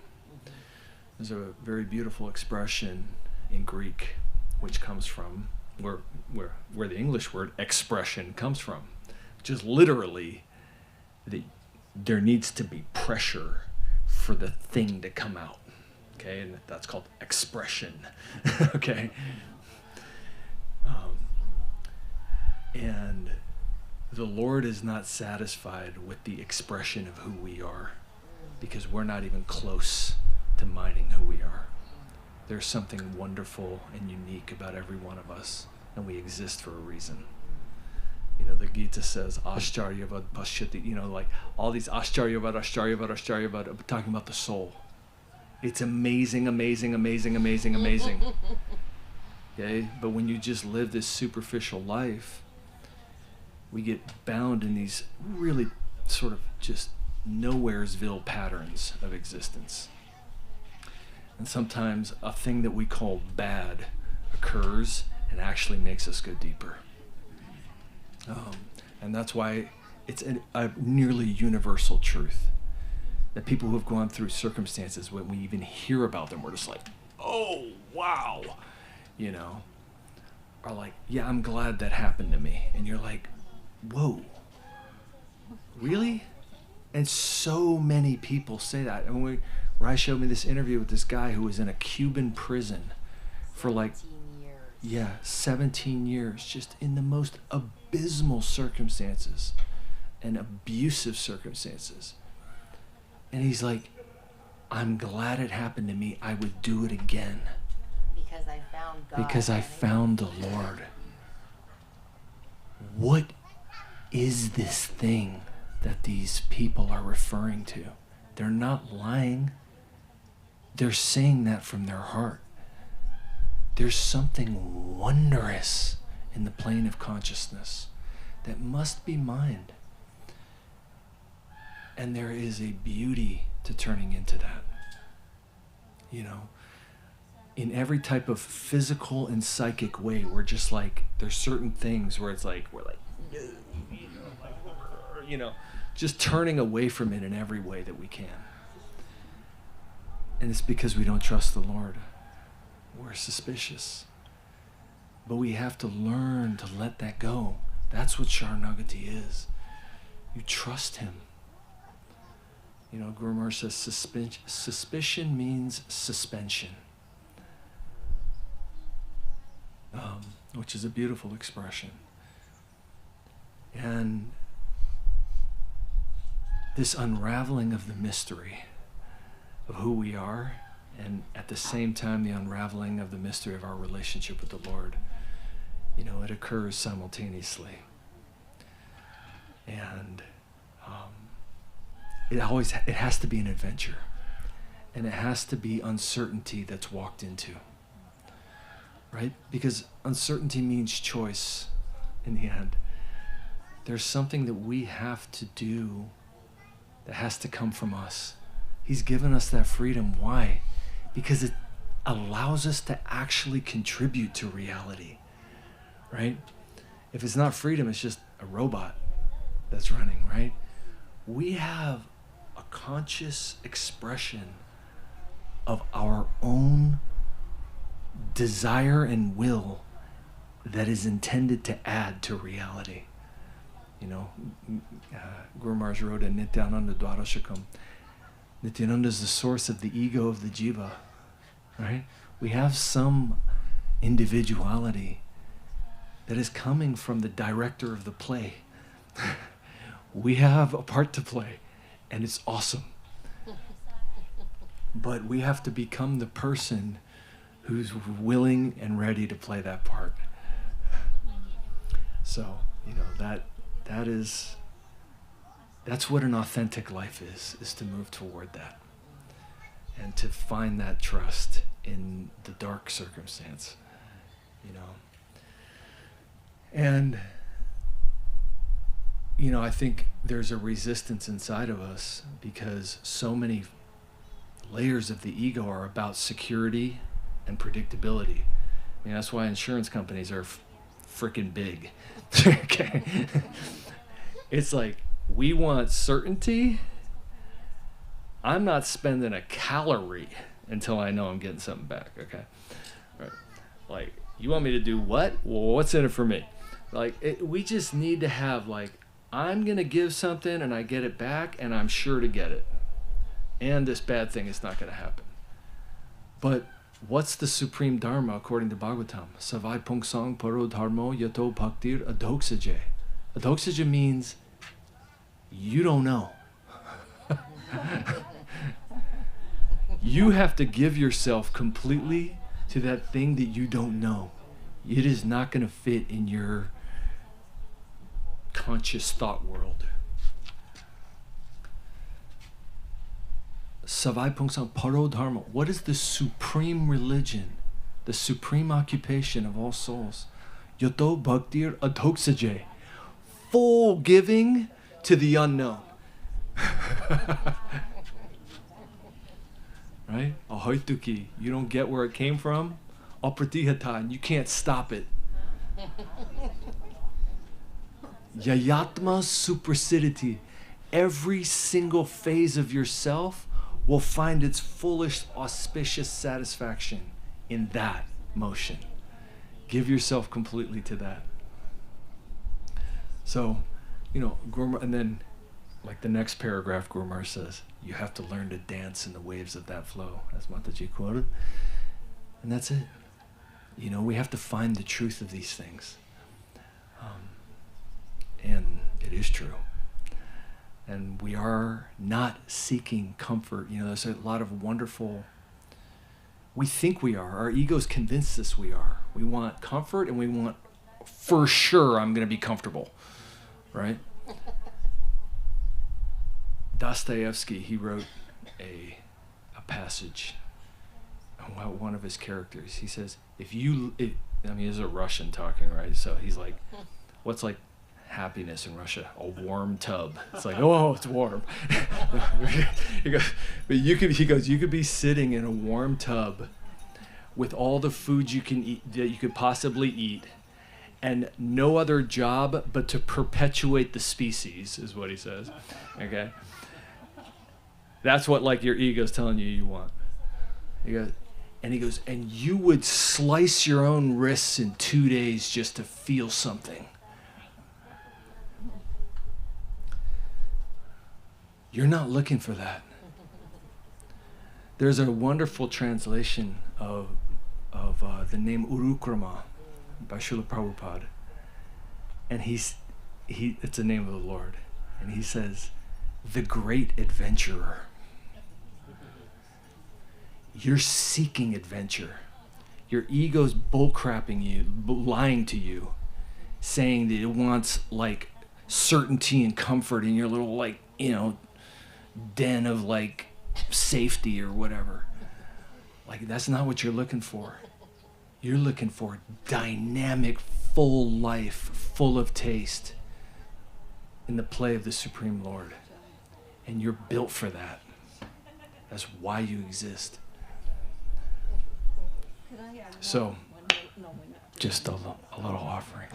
There's a very beautiful expression in Greek which comes from where the English word expression comes from, which is literally there needs to be pressure for the thing to come out. Okay, and that's called expression. Okay. And the Lord is not satisfied with the expression of who we are, because we're not even close to mining who we are. There's something wonderful and unique about every one of us, and we exist for a reason. The Gita says, Ascharyavad Pashyati, like all these Ascharyavad, talking about the soul. It's amazing, amazing, amazing, amazing, amazing. Okay? But when you just live this superficial life, we get bound in these really sort of just nowheresville patterns of existence. And sometimes a thing that we call bad occurs and actually makes us go deeper. And that's why it's a nearly universal truth that people who have gone through circumstances, when we even hear about them, we're just like, oh, wow, are like, yeah, I'm glad that happened to me. And you're like, whoa, really? And so many people say that. And Rai showed me this interview with this guy who was in a Cuban prison for 17 years, just in the most abysmal circumstances and abusive circumstances. And he's like, I'm glad it happened to me. I would do it again. Because I found God. Because I found the Lord. What is this thing that these people are referring to? They're not lying. They're saying that from their heart. There's something wondrous in the plane of consciousness that must be mined. And there is a beauty to turning into that. In every type of physical and psychic way, we're just like, there's certain things where it's like, we're like, just turning away from it in every way that we can. And it's because we don't trust the Lord. We're suspicious. But we have to learn to let that go. That's what Sharanagati is. You trust him. Guru Maharaj says suspicion means suspension. Which is a beautiful expression. And this unraveling of the mystery of who we are, and at the same time the unraveling of the mystery of our relationship with the Lord, it occurs simultaneously. And it has to be an adventure, and it has to be uncertainty that's walked into, right? Because uncertainty means choice in the end. There's something that we have to do that has to come from us He's given us that freedom. Why? Because it allows us to actually contribute to reality, right? If it's not freedom, it's just a robot that's running, right? We have a conscious expression of our own desire and will that is intended to add to reality. You know, Guru Maharaj wrote in Nityananda Dwarashakam, Nityananda is the source of the ego of the jiva, right? We have some individuality that is coming from the director of the play. We have a part to play, and it's awesome. But we have to become the person who's willing and ready to play that part. So, you know, that's what an authentic life is to move toward that and to find that trust in the dark circumstance, you know. And, you know, I think there's a resistance inside of us because so many layers of the ego are about security and predictability. I mean, that's why insurance companies are freaking big. Okay. It's like, we want certainty. I'm not spending a calorie until I know I'm getting something back, okay? Right. Like, you want me to do what? Well, what's in it for me? Like, we just need to have, like, I'm going to give something and I get it back and I'm sure to get it. And this bad thing is not going to happen. But what's the supreme dharma according to Bhagavatam? Savai pungsang paro dharmo yato bhaktir adoksaje. Adoksaje means you don't know. You have to give yourself completely to that thing that you don't know. It is not going to fit in your conscious thought world. Savai pungsang paro dharma. What is the supreme religion, the supreme occupation of all souls? Yato bhaktir adoksaje. Full giving to the unknown. Right? Ahoituki. You don't get where it came from. Apratihata. And you can't stop it. Yayatma supersidity. Every single phase of yourself will find its fullest auspicious satisfaction in that motion. Give yourself completely to that. So, you know, and then, like the next paragraph, Guru Maharaj says, you have to learn to dance in the waves of that flow, as Mataji quoted. And that's it. You know, we have to find the truth of these things. And it is true. And we are not seeking comfort. You know, there's a lot of wonderful, we think we are. Our egos convince us we are. We want comfort and we want, for sure, I'm going to be comfortable. Right? Dostoevsky, he wrote a passage about one of his characters. He says, this is a Russian talking, right? So he's like, what's like happiness in Russia? A warm tub. It's like, oh, it's warm. He goes, you could be sitting in a warm tub with all the food you can eat that you could possibly eat, and no other job but to perpetuate the species, is what he says. Okay? That's what, like, your ego's telling you want. He goes, and you would slice your own wrists in 2 days just to feel something. You're not looking for that. There's a wonderful translation of the name Urukrama by Srila Prabhupada. And it's the name of the Lord. And he says, the great adventurer. You're seeking adventure. Your ego's bullcrapping you, lying to you, saying that it wants like certainty and comfort in your little, like, you know, den of like safety or whatever. Like, that's not what you're looking for. You're looking for dynamic, full life, full of taste in the play of the Supreme Lord. And you're built for that. That's why you exist. Could I have So, one? No, we're not. just a little offering.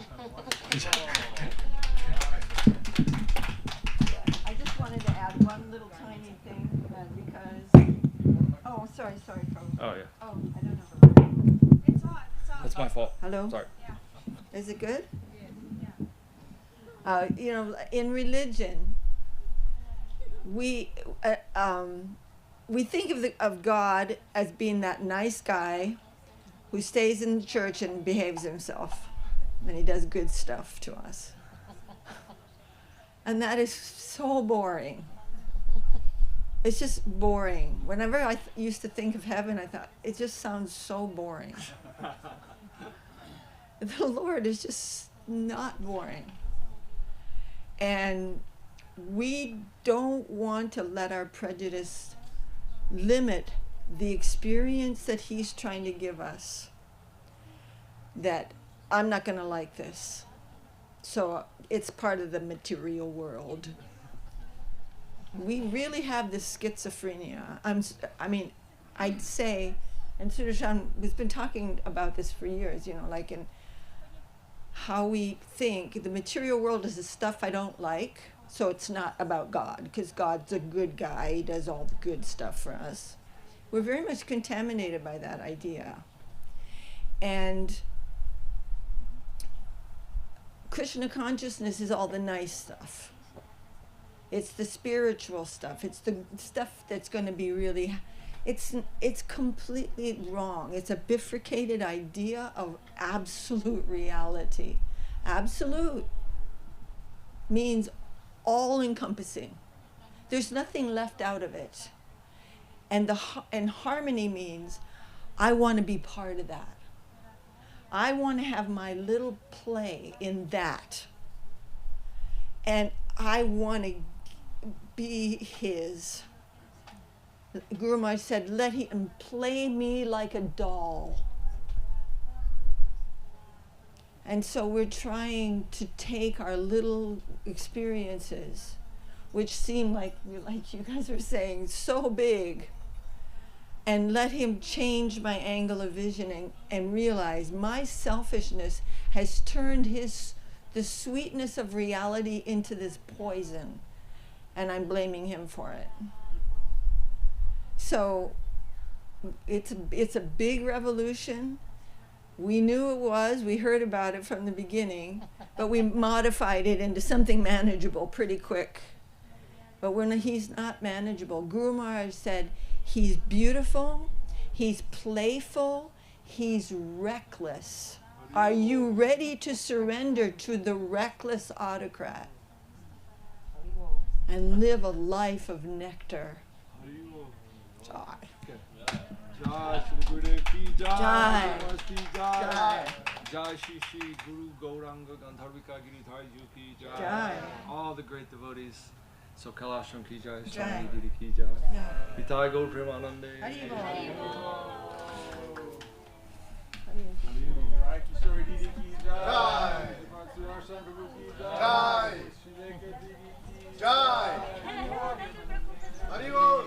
I just wanted to add one little tiny thing because. Oh, sorry, Prabhu. Oh, yeah. Oh, I don't know. It's on. That's my fault. Hello? Sorry. Is it good? In religion, we think of God as being that nice guy who stays in the church and behaves himself, and he does good stuff to us. And that is so boring. It's just boring. Whenever I used to think of heaven, I thought, it just sounds so boring. The Lord is just not boring. And we don't want to let our prejudice limit the experience that he's trying to give us. That I'm not going to like this. So it's part of the material world. We really have this schizophrenia. I'd say, and Sudharshan has been talking about this for years, like in how we think the material world is the stuff I don't like, so it's not about God, because God's a good guy, he does all the good stuff for us. We're very much contaminated by that idea. And Krishna consciousness is all the nice stuff. It's the spiritual stuff. It's the stuff that's going to be really, it's completely wrong. It's a bifurcated idea of absolute reality. Absolute means all-encompassing. There's nothing left out of it. And harmony means I want to be part of that. I want to have my little play in that. And I want to be his. Guru Maharaj said, let him play me like a doll. And so we're trying to take our little experiences, which seem like you guys are saying, so big, and let him change my angle of vision and realize my selfishness has turned the sweetness of reality into this poison, and I'm blaming him for it. So it's a big revolution. We knew it was, we heard about it from the beginning, but we modified it into something manageable pretty quick. But he's not manageable. Guru Maharaj said, he's beautiful, he's playful, he's reckless. Are you ready to surrender to the reckless autocrat and live a life of nectar? Jai. Jai Shri Gurudev ki Jai. Jai. Jai Shri Shri Guru Gauranga Gandharvika Giridhar Ju ki Jai. Jai. All the great devotees. Soquel Ashram ki Jai. Jai. Swami Didi ki Jai. Pitai Gaur Premanande. Rai Kishori Devi ki Jai. Sudharshan Prabhu ki Jai. Srileikha Devi ki Jai. Haribol.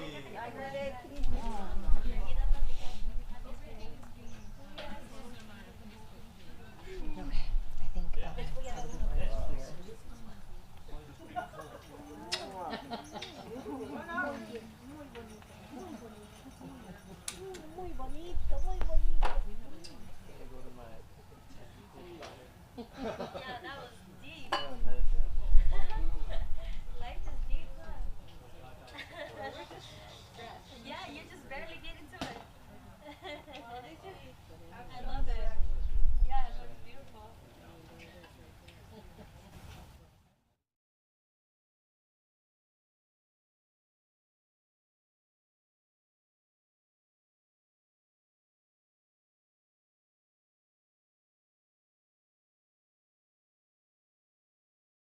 Yeah, that was